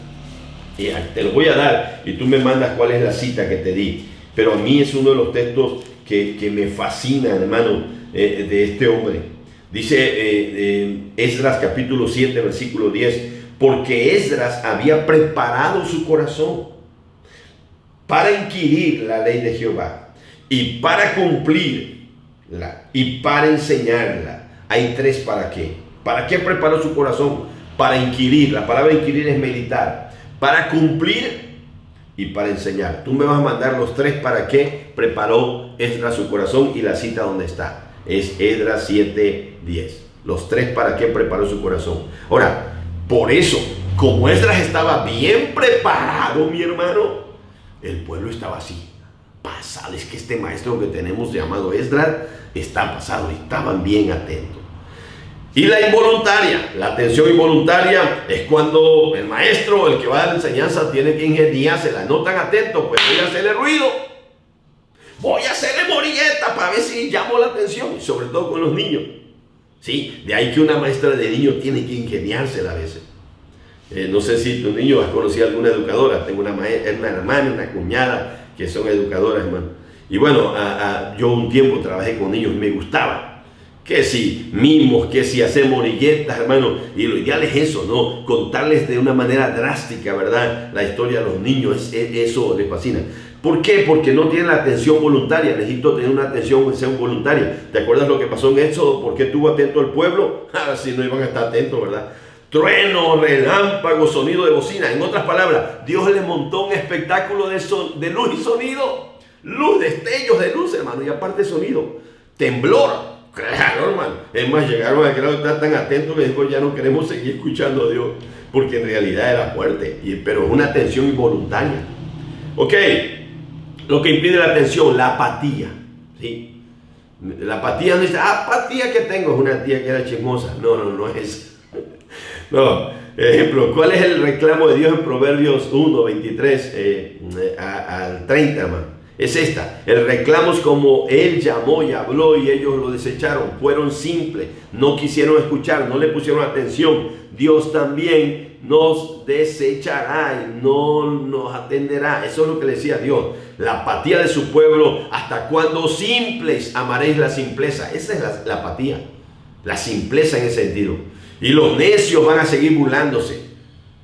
Te lo voy a dar y tú me mandas cuál es la cita que te di. Pero a mí es uno de los textos que me fascina, hermano, de este hombre. Dice Esdras capítulo 7, versículo 10, porque Esdras había preparado su corazón para inquirir la ley de Jehová y para cumplirla y para enseñarla. Hay tres para qué. ¿Para qué preparó su corazón? Para inquirir. La palabra inquirir es meditar. Para cumplir y para enseñar. Tú me vas a mandar los tres para qué preparó Esdras su corazón, y la cita donde está es Esdras 7:10. Los tres para qué preparó su corazón. Ahora, por eso, como Esdras estaba bien preparado, mi hermano, el pueblo estaba así, pasado. Es que este maestro que tenemos llamado Esdras está pasado, estaban bien atentos. Y la involuntaria, la atención involuntaria es cuando el maestro, el que va a dar la enseñanza, tiene que ingeniársela. No tan atento, pues voy a hacerle ruido, voy a hacerle morigueta para ver si llamo la atención, y sobre todo con los niños. Sí, de ahí que una maestra de niños tiene que ingeniársela a veces. No sé si tu niño has conocido a alguna educadora. Tengo una hermana, una cuñada que son educadoras, hermano. Y bueno, yo un tiempo trabajé con niños y me gustaba. Que si mimos, que si hacer morilletas, hermano. Y lo ideal es eso, ¿no? Contarles de una manera drástica, ¿verdad? La historia de los niños, eso les fascina. ¿Por qué? Porque no tienen la atención voluntaria. Necesito tener una atención voluntaria. ¿Te acuerdas lo que pasó en Éxodo? ¿Por qué estuvo atento el pueblo? Si no iban a estar atentos, ¿verdad? trueno, relámpago, sonido de bocina. En otras palabras, Dios le montó un espectáculo de luz y sonido. Luz, destellos de luz, hermano, y aparte sonido. Temblor. Claro, hermano. Es más, llegaron a estar tan atentos que después ya no queremos seguir escuchando a Dios, porque en realidad era fuerte, pero es una atención involuntaria. Ok, lo que impide la atención, la apatía. ¿Sí? La apatía no dice, apatía que tengo, es una tía que era chismosa. No es. No, ejemplo, ¿cuál es el reclamo de Dios en Proverbios 1, 23 al 30, hermano? Es esta: el reclamo es como Él llamó y habló y ellos lo desecharon, fueron simples, no quisieron escuchar, no le pusieron atención. Dios también nos desechará y no nos atenderá. Eso es lo que le decía Dios. La apatía de su pueblo, ¿hasta cuándo simples amaréis la simpleza? Esa es la apatía, la simpleza en ese sentido. Y los necios van a seguir burlándose.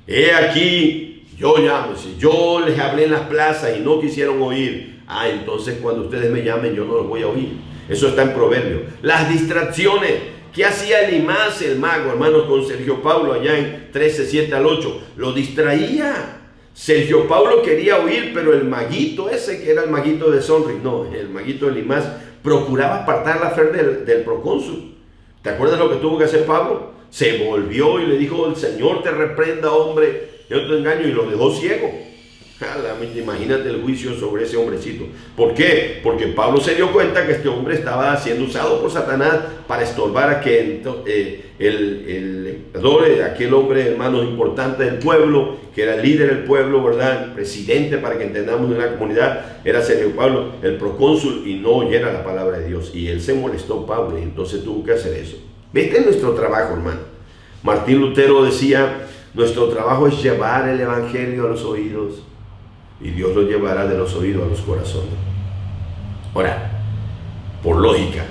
He aquí, yo llamo, si yo les hablé en las plazas y no quisieron oír, entonces cuando ustedes me llamen yo no los voy a oír. Eso está en Proverbios. Las distracciones. ¿Qué hacía Elimás el mago, hermanos, con Sergio Paulo allá en 13, 7 al 8? Lo distraía. Sergio Paulo quería oír, pero el maguito ese, que era el maguito de Sonri, no, el maguito de Elimás, procuraba apartar la fe del procónsul. ¿Te acuerdas lo que tuvo que hacer Pablo? Se volvió y le dijo: el Señor te reprenda, hombre, yo te engaño, y lo dejó ciego. Imagínate el juicio sobre ese hombrecito. ¿Por qué? Porque Pablo se dio cuenta que este hombre estaba siendo usado por Satanás para estorbar a que aquel hombre, hermano, importante del pueblo, que era el líder del pueblo, ¿verdad? El presidente, para que entendamos, de una comunidad, era Sergio Pablo, el procónsul, y no oyera la palabra de Dios. Y él se molestó, Pablo, y entonces tuvo que hacer eso. Este es nuestro trabajo, hermano. Martín Lutero decía: nuestro trabajo es llevar el evangelio a los oídos, y Dios lo llevará de los oídos a los corazones. Ahora, por lógica,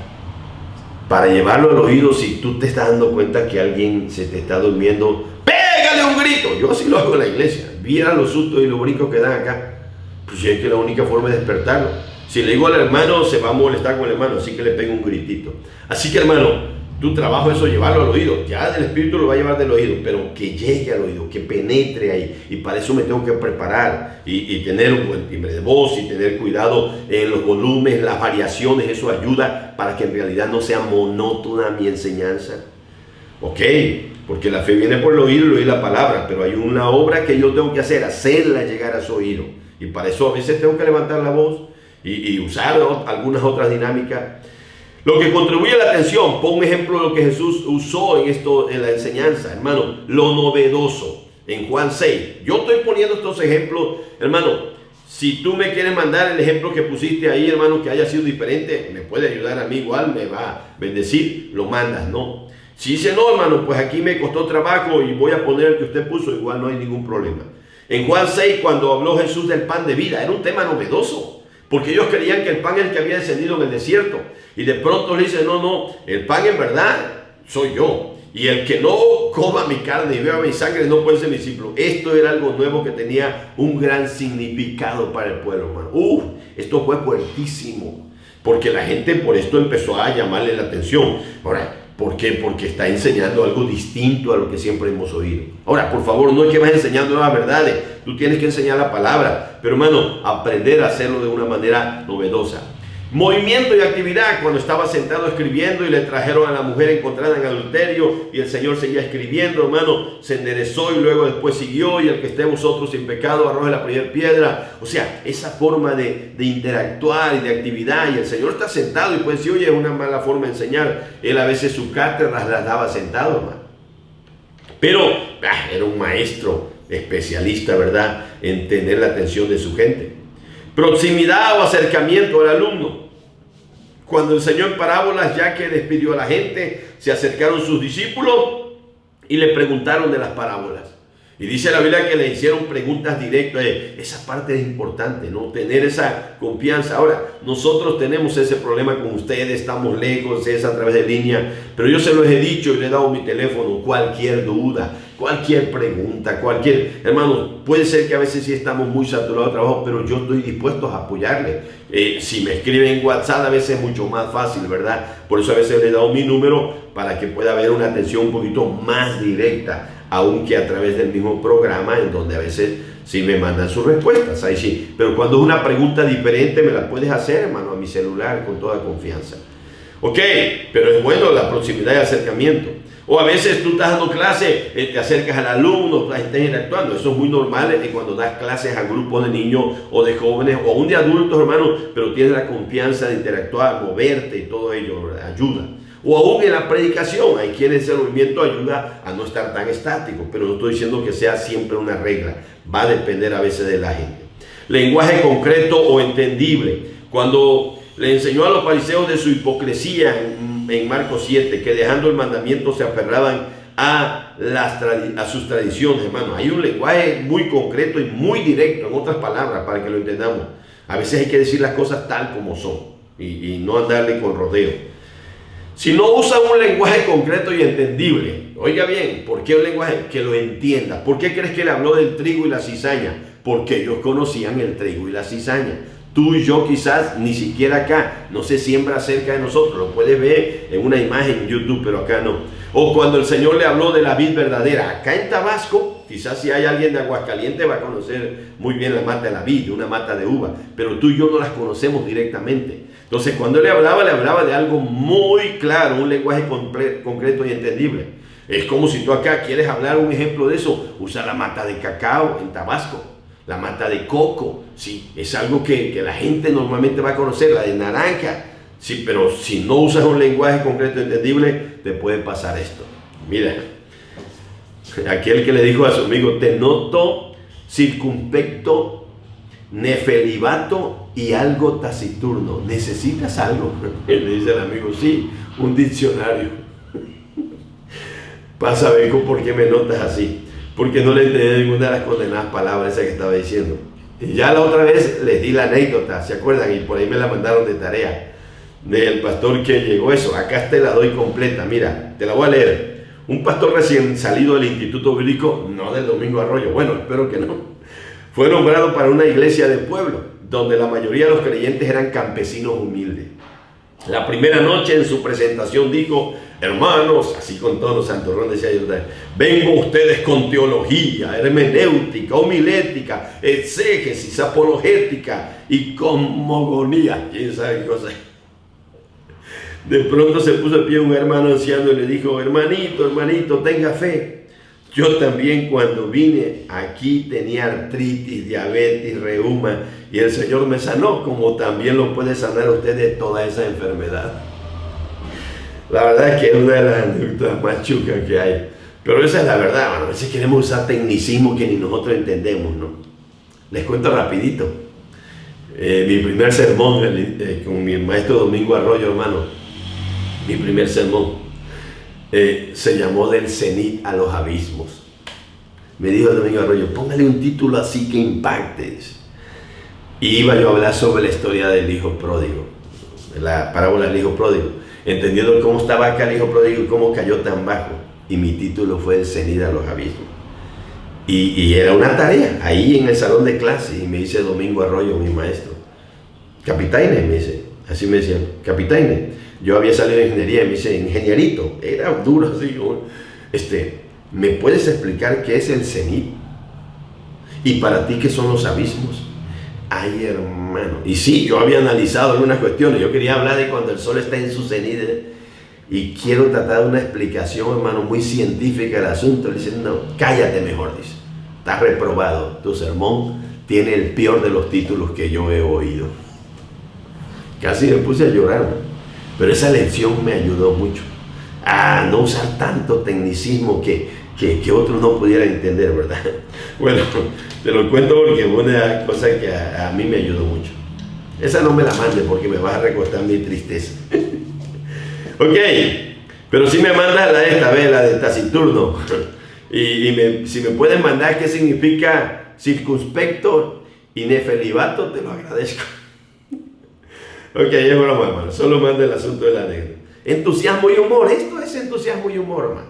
para llevarlo al oído, si tú te estás dando cuenta que alguien se te está durmiendo, ¡pégale un grito! Yo así lo hago en la iglesia. Viera los sustos y los brincos que dan acá. Pues es que la única forma es despertarlo. Si le digo al hermano, se va a molestar con el hermano, así que le pego un gritito. Así que, hermano, tu trabajo es eso, llevarlo al oído. Ya del Espíritu lo va a llevar del oído, pero que llegue al oído, que penetre ahí. Y para eso me tengo que preparar y tener un buen timbre de voz y tener cuidado en los volúmenes, las variaciones. Eso ayuda para que en realidad no sea monótona mi enseñanza. Ok, porque la fe viene por el oído y oír la palabra, pero hay una obra que yo tengo que hacer, hacerla llegar a su oído. Y para eso a veces tengo que levantar la voz y usar algunas otras dinámicas. Lo que contribuye a la atención, pon un ejemplo de lo que Jesús usó en la enseñanza, hermano, lo novedoso, en Juan 6. Yo estoy poniendo estos ejemplos, hermano. Si tú me quieres mandar el ejemplo que pusiste ahí, hermano, que haya sido diferente, me puede ayudar a mí igual, me va a bendecir, lo mandas, ¿no? Si dice, no, hermano, pues aquí me costó trabajo y voy a poner el que usted puso, igual no hay ningún problema. En Juan 6, cuando habló Jesús del pan de vida, era un tema novedoso, porque ellos creían que el pan es el que había descendido en el desierto. Y de pronto le dice, no, el pan en verdad soy yo. Y el que no coma mi carne y beba mi sangre no puede ser mi discípulo. Esto era algo nuevo que tenía un gran significado para el pueblo, hermano. Esto fue fuertísimo, porque la gente por esto empezó a llamarle la atención. Ahora, ¿por qué? Porque está enseñando algo distinto a lo que siempre hemos oído. Ahora, por favor, no es que vas enseñando nuevas verdades. Tú tienes que enseñar la palabra. Pero, hermano, aprender a hacerlo de una manera novedosa. Movimiento y actividad. Cuando estaba sentado escribiendo y le trajeron a la mujer encontrada en adulterio y el Señor seguía escribiendo, hermano, se enderezó y luego después siguió, y el que esté vosotros sin pecado arroje la primera piedra. O sea, esa forma de interactuar y de actividad, y el Señor está sentado y puede decir, oye, es una mala forma de enseñar. Él a veces sus cátedras las daba sentado, hermano. Pero era un maestro especialista, ¿verdad?, en tener la atención de su gente. Proximidad o acercamiento al alumno. Cuando enseñó en parábolas, ya que despidió a la gente, se acercaron sus discípulos y le preguntaron de las parábolas. Y dice la Biblia que le hicieron preguntas directas. Esa parte es importante, ¿no? Tener esa confianza. Ahora, nosotros tenemos ese problema con ustedes, estamos lejos, es a través de línea. Pero yo se los he dicho y le he dado mi teléfono. Cualquier duda, cualquier pregunta, hermano, puede ser que a veces sí estamos muy saturados de trabajo, pero yo estoy dispuesto a apoyarle. Si me escriben en WhatsApp, a veces es mucho más fácil, ¿verdad? Por eso a veces le he dado mi número para que pueda haber una atención un poquito más directa. aunque a través del mismo programa, en donde a veces sí me mandan sus respuestas, ahí sí. Pero cuando es una pregunta diferente, me la puedes hacer, hermano, a mi celular con toda confianza. Ok, pero es bueno la proximidad y acercamiento. O a veces tú estás dando clase, te acercas al alumno, estás interactuando. Eso es muy normal cuando das clases a grupos de niños o de jóvenes o aún de adultos, hermano, pero tienes la confianza de interactuar, moverte y todo ello, ¿verdad? Ayuda. O aún en la predicación, hay quienes el movimiento ayuda a no estar tan estático, pero no estoy diciendo que sea siempre una regla, va a depender a veces de la gente. Lenguaje concreto o entendible. Cuando le enseñó a los fariseos de su hipocresía en Marcos 7, que dejando el mandamiento se aferraban a sus tradiciones, hermano. Hay un lenguaje muy concreto y muy directo, en otras palabras, para que lo entendamos. A veces hay que decir las cosas tal como son y no andarle con rodeo. Si no usa un lenguaje concreto y entendible, oiga bien, ¿por qué un lenguaje? Que lo entienda. ¿Por qué crees que le habló del trigo y la cizaña? Porque ellos conocían el trigo y la cizaña. Tú y yo quizás ni siquiera acá, no se siembra cerca de nosotros, lo puedes ver en una imagen en YouTube, pero acá no. O cuando el Señor le habló de la vid verdadera, acá en Tabasco, quizás si hay alguien de Aguascalientes va a conocer muy bien la mata de la vid, una mata de uva, pero tú y yo no las conocemos directamente. Entonces cuando le hablaba de algo muy claro, un lenguaje concreto y entendible. Es como si tú acá quieres hablar un ejemplo de eso, usa la mata de cacao en Tabasco. La mata de coco, sí, es algo que la gente normalmente va a conocer, la de naranja, sí, pero si no usas un lenguaje concreto y entendible, te puede pasar esto. Mira, aquel que le dijo a su amigo, te noto circunspecto, nefelibato y algo taciturno. ¿Necesitas algo? Él le dice al amigo, sí, un diccionario. Vas a ver por qué me notas así. Porque no le entendí ninguna de las condenadas palabras esas que estaba diciendo. Y ya la otra vez les di la anécdota, ¿se acuerdan? Y por ahí me la mandaron de tarea, del pastor que llegó eso. Acá te la doy completa, mira, te la voy a leer. Un pastor recién salido del Instituto Bíblico, no del Domingo Arroyo, bueno, espero que no, fue nombrado para una iglesia del pueblo, donde la mayoría de los creyentes eran campesinos humildes. La primera noche en su presentación dijo, hermanos, así con tono santurrón decía yo, vengo ustedes con teología, hermenéutica, homilética, exégesis, apologética y cosmogonía. ¿Quién sabe qué cosa? De pronto se puso de pie un hermano anciano y le dijo, hermanito, tenga fe. Yo también cuando vine aquí tenía artritis, diabetes, reuma y el Señor me sanó, como también lo puede sanar a usted de toda esa enfermedad. La verdad es que es una de las anécdotas más chucas que hay. Pero esa es la verdad, a veces queremos usar tecnicismo que ni nosotros entendemos, ¿no? Les cuento rapidito. Mi primer sermón con mi maestro Domingo Arroyo, hermano, mi primer sermón. Se llamó Del cenit a los abismos. Me dijo Domingo Arroyo, póngale un título así que impacte. Y iba yo a hablar sobre la historia del hijo pródigo, la parábola del hijo pródigo, entendiendo cómo estaba acá el hijo pródigo y cómo cayó tan bajo. Y mi título fue El cenit a los abismos. Y era una tarea, ahí en el salón de clase, y me dice Domingo Arroyo, mi maestro, capitaine, me dice, así me decía, capitaine. Yo había salido de ingeniería y me dice, ingenierito, era duro así, ¿me puedes explicar qué es el cenit? Y para ti, ¿qué son los abismos? Ay, hermano. Y sí, yo había analizado algunas cuestiones, yo quería hablar de cuando el sol está en su cenit, y quiero tratar de una explicación, hermano, muy científica del asunto. Le dice, no, cállate mejor, dice, estás reprobado, tu sermón tiene el peor de los títulos que yo he oído. Casi me puse a llorar, ¿no? Pero esa lección me ayudó mucho a no usar tanto tecnicismo que otros no pudieran entender, ¿verdad? Bueno, te lo cuento porque fue una cosa que a mí me ayudó mucho. Esa no me la mande porque me vas a recostar mi tristeza. Ok, pero si me mandas la de taciturno. Si me puedes mandar qué significa circunspecto y nefelibato, te lo agradezco. Ok, es broma, hermano. Solo manda el asunto de la anécdota. Entusiasmo y humor. Esto es entusiasmo y humor, hermano.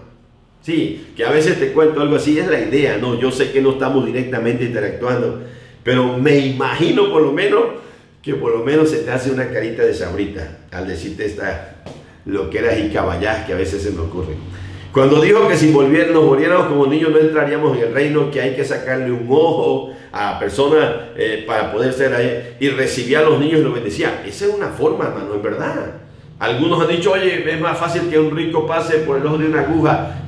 Sí, que a veces te cuento algo así. Es la idea, ¿no? Yo sé que no estamos directamente interactuando, pero me imagino por lo menos se te hace una carita de sabrita al decirte lo que eras y caballás que a veces se me ocurre. Cuando dijo que si nos volviéramos como niños no entraríamos en el reino, que hay que sacarle un ojo a personas para poder ser ahí, y recibía a los niños y los bendecía. Esa es una forma, hermano, en verdad. Algunos han dicho, oye, es más fácil que un rico pase por el ojo de una aguja.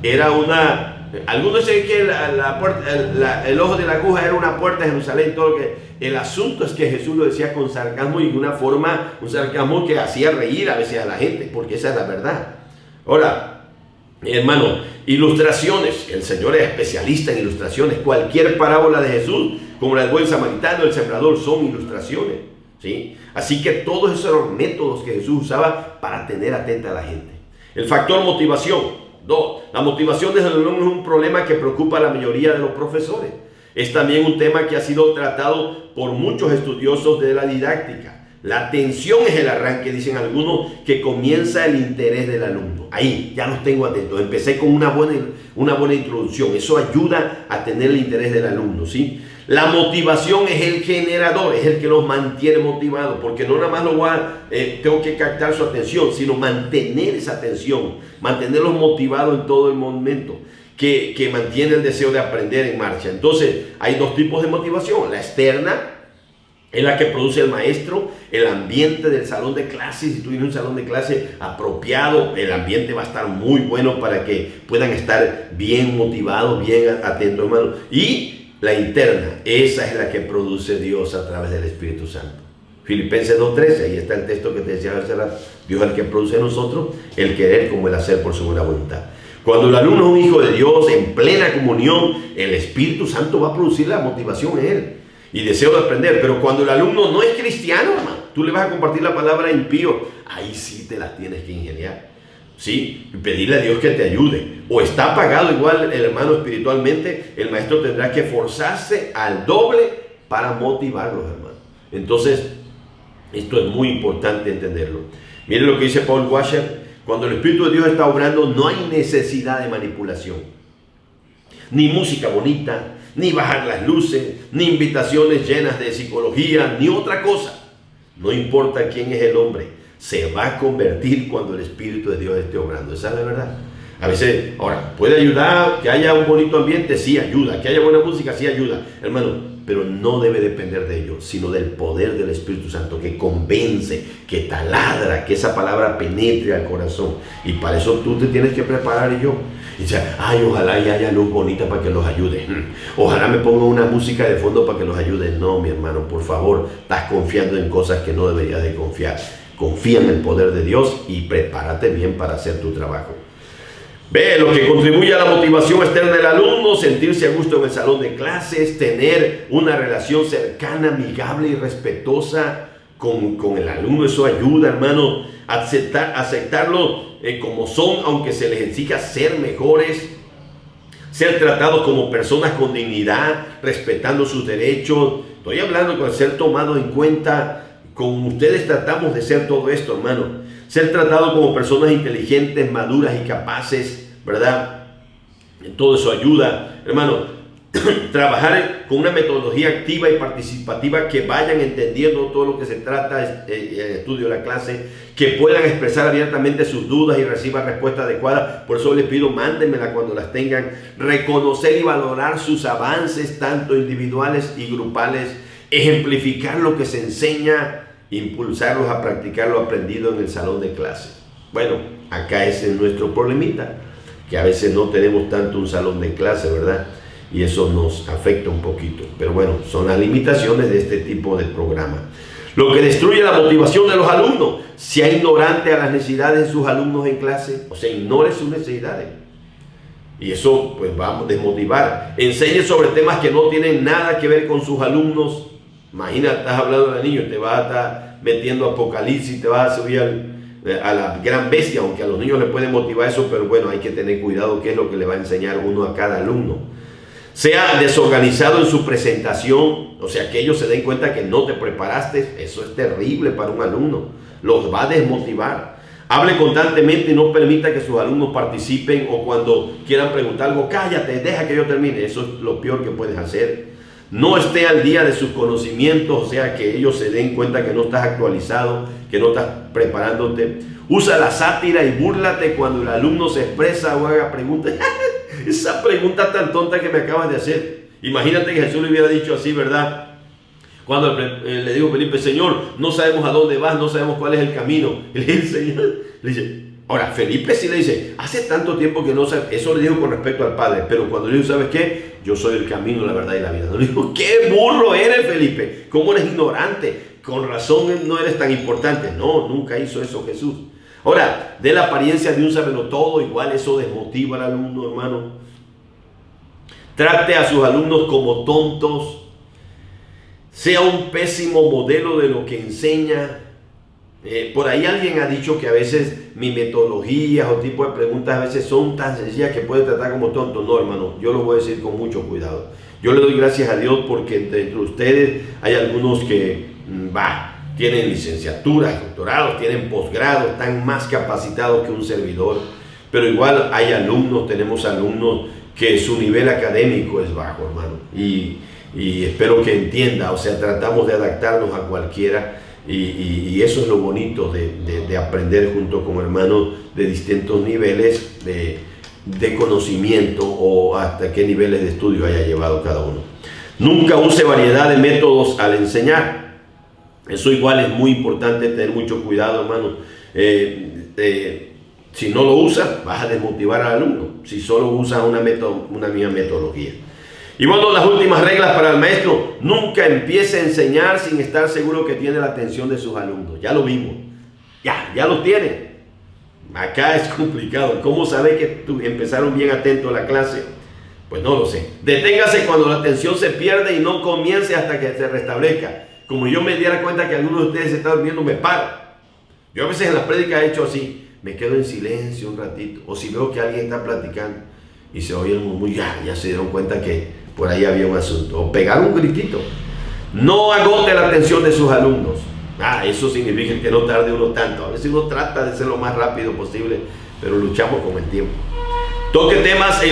Algunos dicen que el ojo de la aguja era una puerta de Jerusalén. Todo lo que, el asunto es que Jesús lo decía con sarcasmo y de una forma, un sarcasmo que hacía reír a veces a la gente, porque esa es la verdad. Ahora, hermano, ilustraciones. El Señor es especialista en ilustraciones. Cualquier parábola de Jesús, como la del buen samaritano, el sembrador, son ilustraciones, ¿sí? Así que todos esos eran métodos que Jesús usaba para tener atenta a la gente. El factor motivación. 2. La motivación desde luego es un problema que preocupa a la mayoría de los profesores. Es también un tema que ha sido tratado por muchos estudiosos de la didáctica. La atención es el arranque, dicen algunos, que comienza el interés del alumno. Ahí, ya los tengo atentos. Empecé con una buena introducción. Eso ayuda a tener el interés del alumno, ¿sí? La motivación es el generador, es el que los mantiene motivados, porque no nada más tengo que captar su atención, sino mantener esa atención, mantenerlos motivados en todo el momento, que mantiene el deseo de aprender en marcha. Entonces, hay dos tipos de motivación. La externa es la que produce el maestro, el ambiente del salón de clase. Si tú tienes un salón de clase apropiado, el ambiente va a estar muy bueno para que puedan estar bien motivados, bien atentos, hermano. Y la interna, esa es la que produce Dios a través del Espíritu Santo. Filipenses 2:13, ahí está el texto que te decía hace rato. Dios es el que produce en nosotros el querer como el hacer por su buena voluntad. Cuando el alumno es un hijo de Dios en plena comunión, el Espíritu Santo va a producir la motivación en él y deseo de aprender. Pero cuando el alumno no es cristiano, hermano, tú le vas a compartir la palabra impío, ahí sí te las tienes que ingeniar. Sí, pedirle a Dios que te ayude. O está apagado igual el hermano espiritualmente, el maestro tendrá que esforzarse al doble para motivarlos, hermano. Entonces, esto es muy importante entenderlo. Miren lo que dice Paul Washer: cuando el Espíritu de Dios está obrando, no hay necesidad de manipulación, ni música bonita, ni bajar las luces, ni invitaciones llenas de psicología, ni otra cosa. No importa quién es el hombre, se va a convertir cuando el Espíritu de Dios esté obrando. Esa es la verdad. A veces, ahora, puede ayudar que haya un bonito ambiente, sí ayuda, que haya buena música, sí ayuda, hermano, pero no debe depender de ello, sino del poder del Espíritu Santo que convence, que taladra, que esa palabra penetre al corazón. Y para eso tú te tienes que preparar. Y yo, y dice, ay, ojalá y haya luz bonita para que los ayude. Ojalá me ponga una música de fondo para que los ayude. No, mi hermano, por favor, estás confiando en cosas que no deberías de confiar. Confía en el poder de Dios y prepárate bien para hacer tu trabajo. Ve, lo que contribuye a la motivación externa del alumno: sentirse a gusto en el salón de clases, tener una relación cercana, amigable y respetuosa con el alumno. Eso ayuda, hermano, a aceptarlo como son, aunque se les exija ser mejores, ser tratados como personas con dignidad, respetando sus derechos. Estoy hablando con ser tomado en cuenta. Con ustedes tratamos de ser todo esto, hermano. Ser tratado como personas inteligentes, maduras y capaces, ¿verdad? Todo eso ayuda, hermano. Trabajar con una metodología activa y participativa, que vayan entendiendo todo lo que se trata, el estudio de la clase, que puedan expresar abiertamente sus dudas y reciban respuesta adecuada. Por eso les pido, mándenmela cuando las tengan. Reconocer y valorar sus avances, tanto individuales y grupales. Ejemplificar lo que se enseña, impulsarlos a practicar lo aprendido en el salón de clases. Bueno, acá ese es nuestro problemita, que a veces no tenemos tanto un salón de clase, ¿verdad? Y eso nos afecta un poquito. Pero bueno, son las limitaciones de este tipo de programa. Lo que destruye la motivación de los alumnos: sea ignorante a las necesidades de sus alumnos en clase, o sea, ignore sus necesidades. Y eso pues va a desmotivar. Enseñe sobre temas que no tienen nada que ver con sus alumnos. Imagina, estás hablando de niños, te vas a estar metiendo Apocalipsis, te vas a subir a la gran bestia, aunque a los niños les puede motivar eso, pero bueno, hay que tener cuidado qué es lo que le va a enseñar uno a cada alumno. Sea desorganizado en su presentación, o sea, que ellos se den cuenta que no te preparaste. Eso es terrible para un alumno, los va a desmotivar. Hable constantemente y no permita que sus alumnos participen, o cuando quieran preguntar algo, cállate, deja que yo termine. Eso es lo peor que puedes hacer. no esté al día de sus conocimientos, o sea, que ellos se den cuenta que no estás actualizado, que no estás preparándote. Usa la sátira y búrlate cuando el alumno se expresa o haga preguntas. Esa pregunta tan tonta que me acabas de hacer. Imagínate que Jesús le hubiera dicho así, ¿verdad? Cuando le dijo a Felipe, Señor, no sabemos a dónde vas, no sabemos cuál es el camino. Y le dice, Señor, le dice, ahora Felipe sí le dice, hace tanto tiempo que no sabe, eso le dijo con respecto al Padre, pero cuando le dijo, ¿sabes qué? Yo soy el camino, la verdad y la vida. No le dijo, qué burro eres, Felipe, cómo eres ignorante, con razón no eres tan importante. No, nunca hizo eso Jesús. Ahora, de la apariencia de un sabelotodo, igual eso desmotiva al alumno, hermano. Trate a sus alumnos como tontos. Sea un pésimo modelo de lo que enseña. Por ahí alguien ha dicho que a veces mis metodologías o tipo de preguntas a veces son tan sencillas que puede tratar como tonto. No, hermano, yo lo voy a decir con mucho cuidado. Yo le doy gracias a Dios porque entre ustedes hay algunos que tienen licenciaturas, doctorados, tienen posgrados, están más capacitados que un servidor. Pero igual hay alumnos, tenemos alumnos que su nivel académico es bajo, hermano. Y espero que entienda, o sea, tratamos de adaptarnos a cualquiera. Y eso es lo bonito de aprender junto con hermanos de distintos niveles de conocimiento o hasta qué niveles de estudio haya llevado cada uno. Nunca use variedad de métodos al enseñar. Eso igual es muy importante, tener mucho cuidado, hermano. Si no lo usas, vas a desmotivar al alumno. Si solo usas una misma metodología. Y bueno, las últimas reglas para el maestro: nunca empiece a enseñar sin estar seguro que tiene la atención de sus alumnos. Ya lo vimos, ya lo tiene. Acá es complicado. ¿Cómo saber que empezaron bien atentos a la clase? Pues no lo sé. Deténgase cuando la atención se pierde y no comience hasta que se restablezca. Como yo me diera cuenta que alguno de ustedes se está durmiendo, me paro. Yo a veces en las prédicas he hecho así, me quedo en silencio un ratito. O si veo que alguien está platicando y se oye el murmullo, ya se dieron cuenta que por ahí había un asunto. O pegar un gritito. No agote la atención de sus alumnos. Eso significa que no tarde uno tanto. A veces uno trata de ser lo más rápido posible, pero luchamos con el tiempo. Toque temas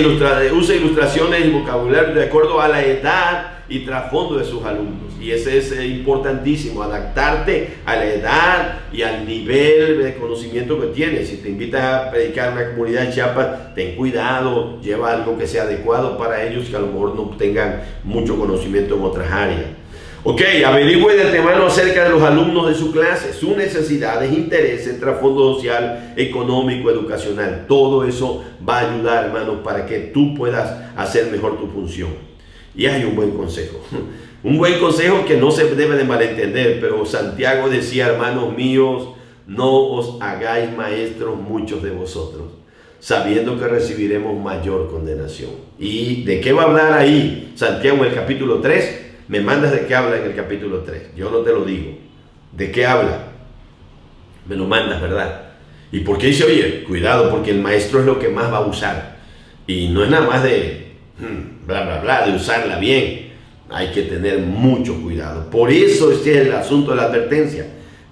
use ilustraciones y vocabulario de acuerdo a la edad y trasfondo de sus alumnos. Y ese es importantísimo, adaptarte a la edad y al nivel de conocimiento que tienes. Si te invitas a predicar en una comunidad de Chiapas, ten cuidado, lleva algo que sea adecuado para ellos, que a lo mejor no tengan mucho conocimiento en otras áreas. Ok, averigüe de antemano acerca de los alumnos de su clase, sus necesidades, intereses, trasfondo social, económico, educacional. Todo eso va a ayudar, hermanos, para que tú puedas hacer mejor tu función. Y hay un buen consejo. Un buen consejo que no se debe de malentender, pero Santiago decía, hermanos míos, no os hagáis maestros muchos de vosotros, sabiendo que recibiremos mayor condenación. ¿Y de qué va a hablar ahí Santiago en el capítulo 3? Me mandas de qué habla en el capítulo 3. Yo no te lo digo. ¿De qué habla? Me lo mandas, ¿verdad? ¿Y por qué dice, oye, cuidado, porque el maestro es lo que más va a usar? Y no es nada más de de usarla bien. Hay que tener mucho cuidado. Por eso este es el asunto de la advertencia.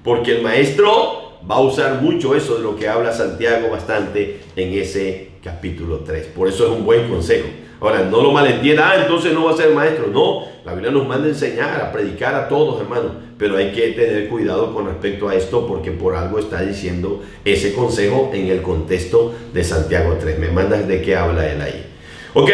Porque el maestro va a usar mucho eso de lo que habla Santiago bastante en ese capítulo 3. Por eso es un buen consejo. Ahora, no lo malentienda, entonces no va a ser maestro. No, la Biblia nos manda a enseñar, a predicar a todos, hermanos. Pero hay que tener cuidado con respecto a esto, porque por algo está diciendo ese consejo en el contexto de Santiago 3. Me mandas de qué habla él ahí. Ok,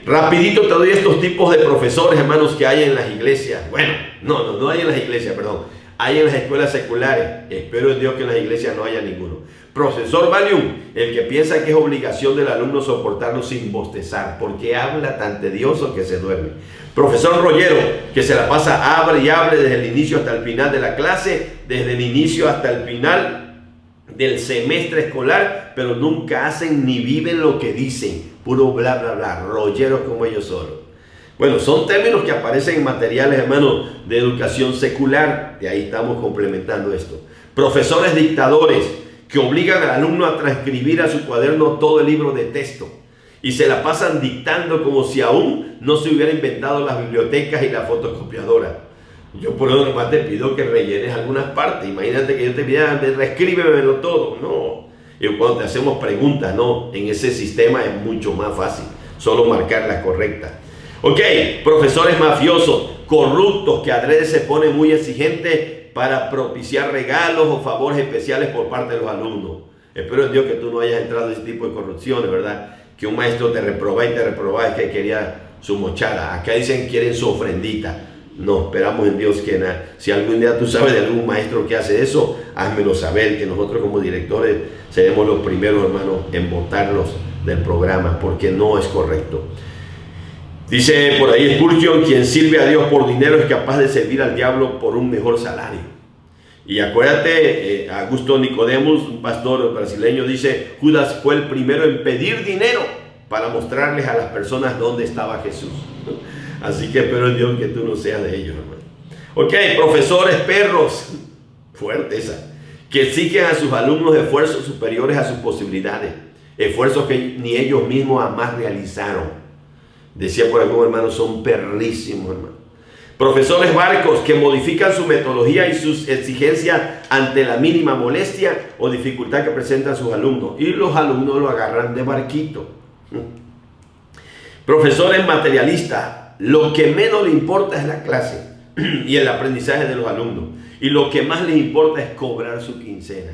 rapidito te doy estos tipos de profesores, hermanos, que hay en las iglesias. Bueno, no hay en las iglesias, perdón. Hay en las escuelas seculares. Espero en Dios que en las iglesias no haya ninguno. Profesor Valium, el que piensa que es obligación del alumno soportarlo sin bostezar, porque habla tan tedioso que se duerme. Profesor Rollero, que se la pasa hable y hable desde el inicio hasta el final de la clase, desde el inicio hasta el final del semestre escolar, pero nunca hacen ni viven lo que dicen. Puro bla, bla, bla, rolleros como ellos solos. Bueno, son términos que aparecen en materiales, hermanos, de educación secular. De ahí estamos complementando esto. Profesores dictadores que obligan al alumno a transcribir a su cuaderno todo el libro de texto y se la pasan dictando como si aún no se hubiera inventado las bibliotecas y la fotocopiadora. Yo por eso nomás te pido que rellenes algunas partes. Imagínate que yo te pida, reescríbemelo todo. No. Y cuando te hacemos preguntas, no, en ese sistema es mucho más fácil, solo marcar las correctas. Ok, profesores mafiosos, corruptos, que adrede se ponen muy exigentes para propiciar regalos o favores especiales por parte de los alumnos. Espero en Dios que tú no hayas entrado en ese tipo de corrupciones, ¿verdad? Que un maestro te reproba y te reproba es que quería su mochada. Acá dicen que quieren su ofrendita. No, esperamos en Dios que si algún día tú sabes de algún maestro que hace eso, házmelo saber, que nosotros como directores seremos los primeros, hermanos, en votarlos del programa, porque no es correcto. Dice por ahí Spurgeon, quien sirve a Dios por dinero es capaz de servir al diablo por un mejor salario. Y acuérdate, Augusto Nicodemus, un pastor brasileño, dice, Judas fue el primero en pedir dinero para mostrarles a las personas dónde estaba Jesús. Así que espero en Dios que tú no seas de ellos, hermano. Ok, profesores perros, fuerte esa, que exigen a sus alumnos esfuerzos superiores a sus posibilidades, esfuerzos que ni ellos mismos jamás realizaron. Decía por algún hermano, son perrísimos, hermano. Profesores barcos que modifican su metodología y sus exigencias ante la mínima molestia o dificultad que presentan sus alumnos. Y los alumnos lo agarran de barquito. Profesores materialistas, lo que menos les importa es la clase y el aprendizaje de los alumnos. Y lo que más les importa es cobrar su quincena.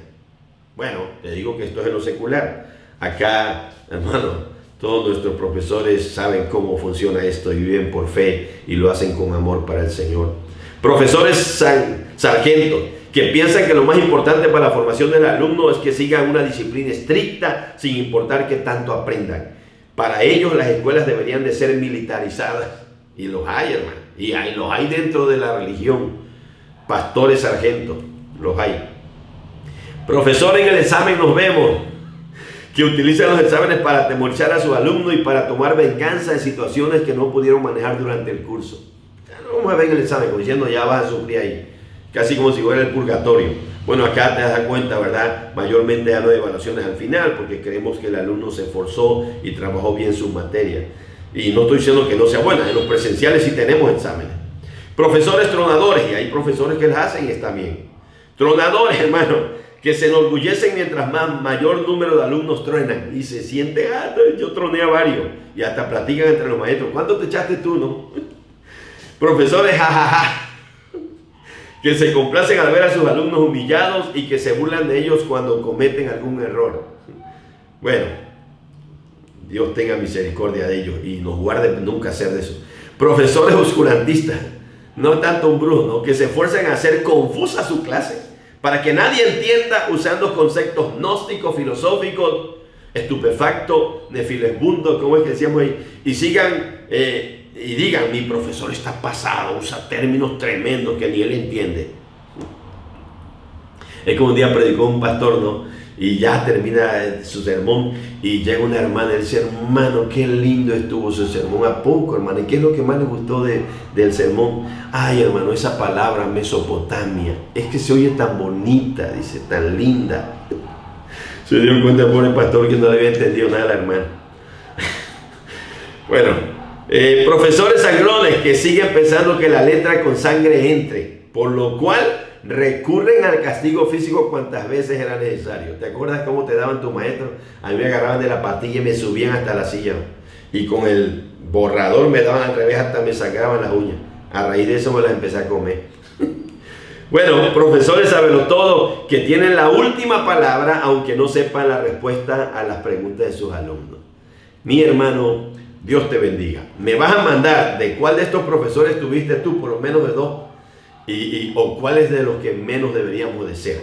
Bueno, te digo que esto es en lo secular. Acá, hermano, todos nuestros profesores saben cómo funciona esto y viven por fe y lo hacen con amor para el Señor. Profesores sargentos que piensan que lo más importante para la formación del alumno es que sigan una disciplina estricta sin importar qué tanto aprendan. Para ellos las escuelas deberían de ser militarizadas. Y los hay, hermano. Y los hay dentro de la religión. Pastores sargentos, los hay. Profesores en el examen nos vemos, que utilizan los exámenes para atemorizar a sus alumnos y para tomar venganza de situaciones que no pudieron manejar durante el curso. Ya no vamos a ver en el examen, como diciendo ya vas a sufrir ahí, casi como si fuera el purgatorio. Bueno, acá te das cuenta, ¿verdad? Mayormente ya no hay evaluaciones al final, porque creemos que el alumno se esforzó y trabajó bien sus materias. Y no estoy diciendo que no sea buena, en los presenciales sí tenemos exámenes. Profesores tronadores, y hay profesores que las hacen y está bien. Tronadores, hermano, que se enorgullecen mientras mayor número de alumnos truenan y se siente, yo troné a varios, y hasta platican entre los maestros, ¿cuánto te echaste tú, no? Profesores jajaja, que se complacen al ver a sus alumnos humillados y que se burlan de ellos cuando cometen algún error. Bueno, Dios tenga misericordia de ellos y nos guarde nunca hacer de eso. Profesores oscurantistas, no tanto un brujo, ¿no? Que se esfuerzan a hacer confusa su clase para que nadie entienda usando conceptos gnósticos, filosóficos, estupefacto, nefilesbundo, como es que decíamos ahí, y sigan y digan, mi profesor está pasado, usa términos tremendos que ni él entiende. Es como un día predicó un pastor, ¿no? Y ya termina su sermón y llega una hermana y dice, hermano, qué lindo estuvo su sermón. ¿A poco, hermano? ¿Y qué es lo que más le gustó del sermón? Ay, hermano, esa palabra Mesopotamia, es que se oye tan bonita, dice, tan linda. Se dio cuenta el pobre pastor que no le había entendido nada a la hermana. Bueno, profesores sangrones que siguen pensando que la letra con sangre entre, por lo cual recurren al castigo físico cuantas veces era necesario. ¿Te acuerdas cómo te daban tus maestros? A mí me agarraban de la pastilla y me subían hasta la silla, y con el borrador me daban al revés, hasta me sacaban las uñas. A raíz de eso me las empecé a comer. Bueno, profesores sabelotodo que tienen la última palabra aunque no sepan la respuesta a las preguntas de sus alumnos. Mi hermano, Dios te bendiga. Me vas a mandar de cuál de estos profesores tuviste tú, por lo menos de dos, o cuáles de los que menos deberíamos de ser.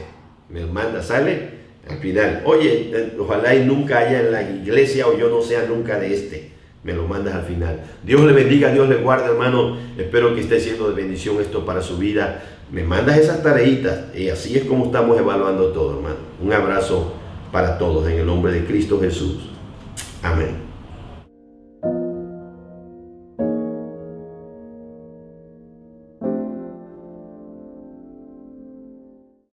Me manda, sale al final. Oye, ojalá y nunca haya en la iglesia, o yo no sea nunca de este. Me lo mandas al final. Dios le bendiga, Dios le guarde, hermano. Espero que esté siendo de bendición esto para su vida. Me mandas esas tareitas y así es como estamos evaluando todo, hermano. Un abrazo para todos en el nombre de Cristo Jesús. Amén.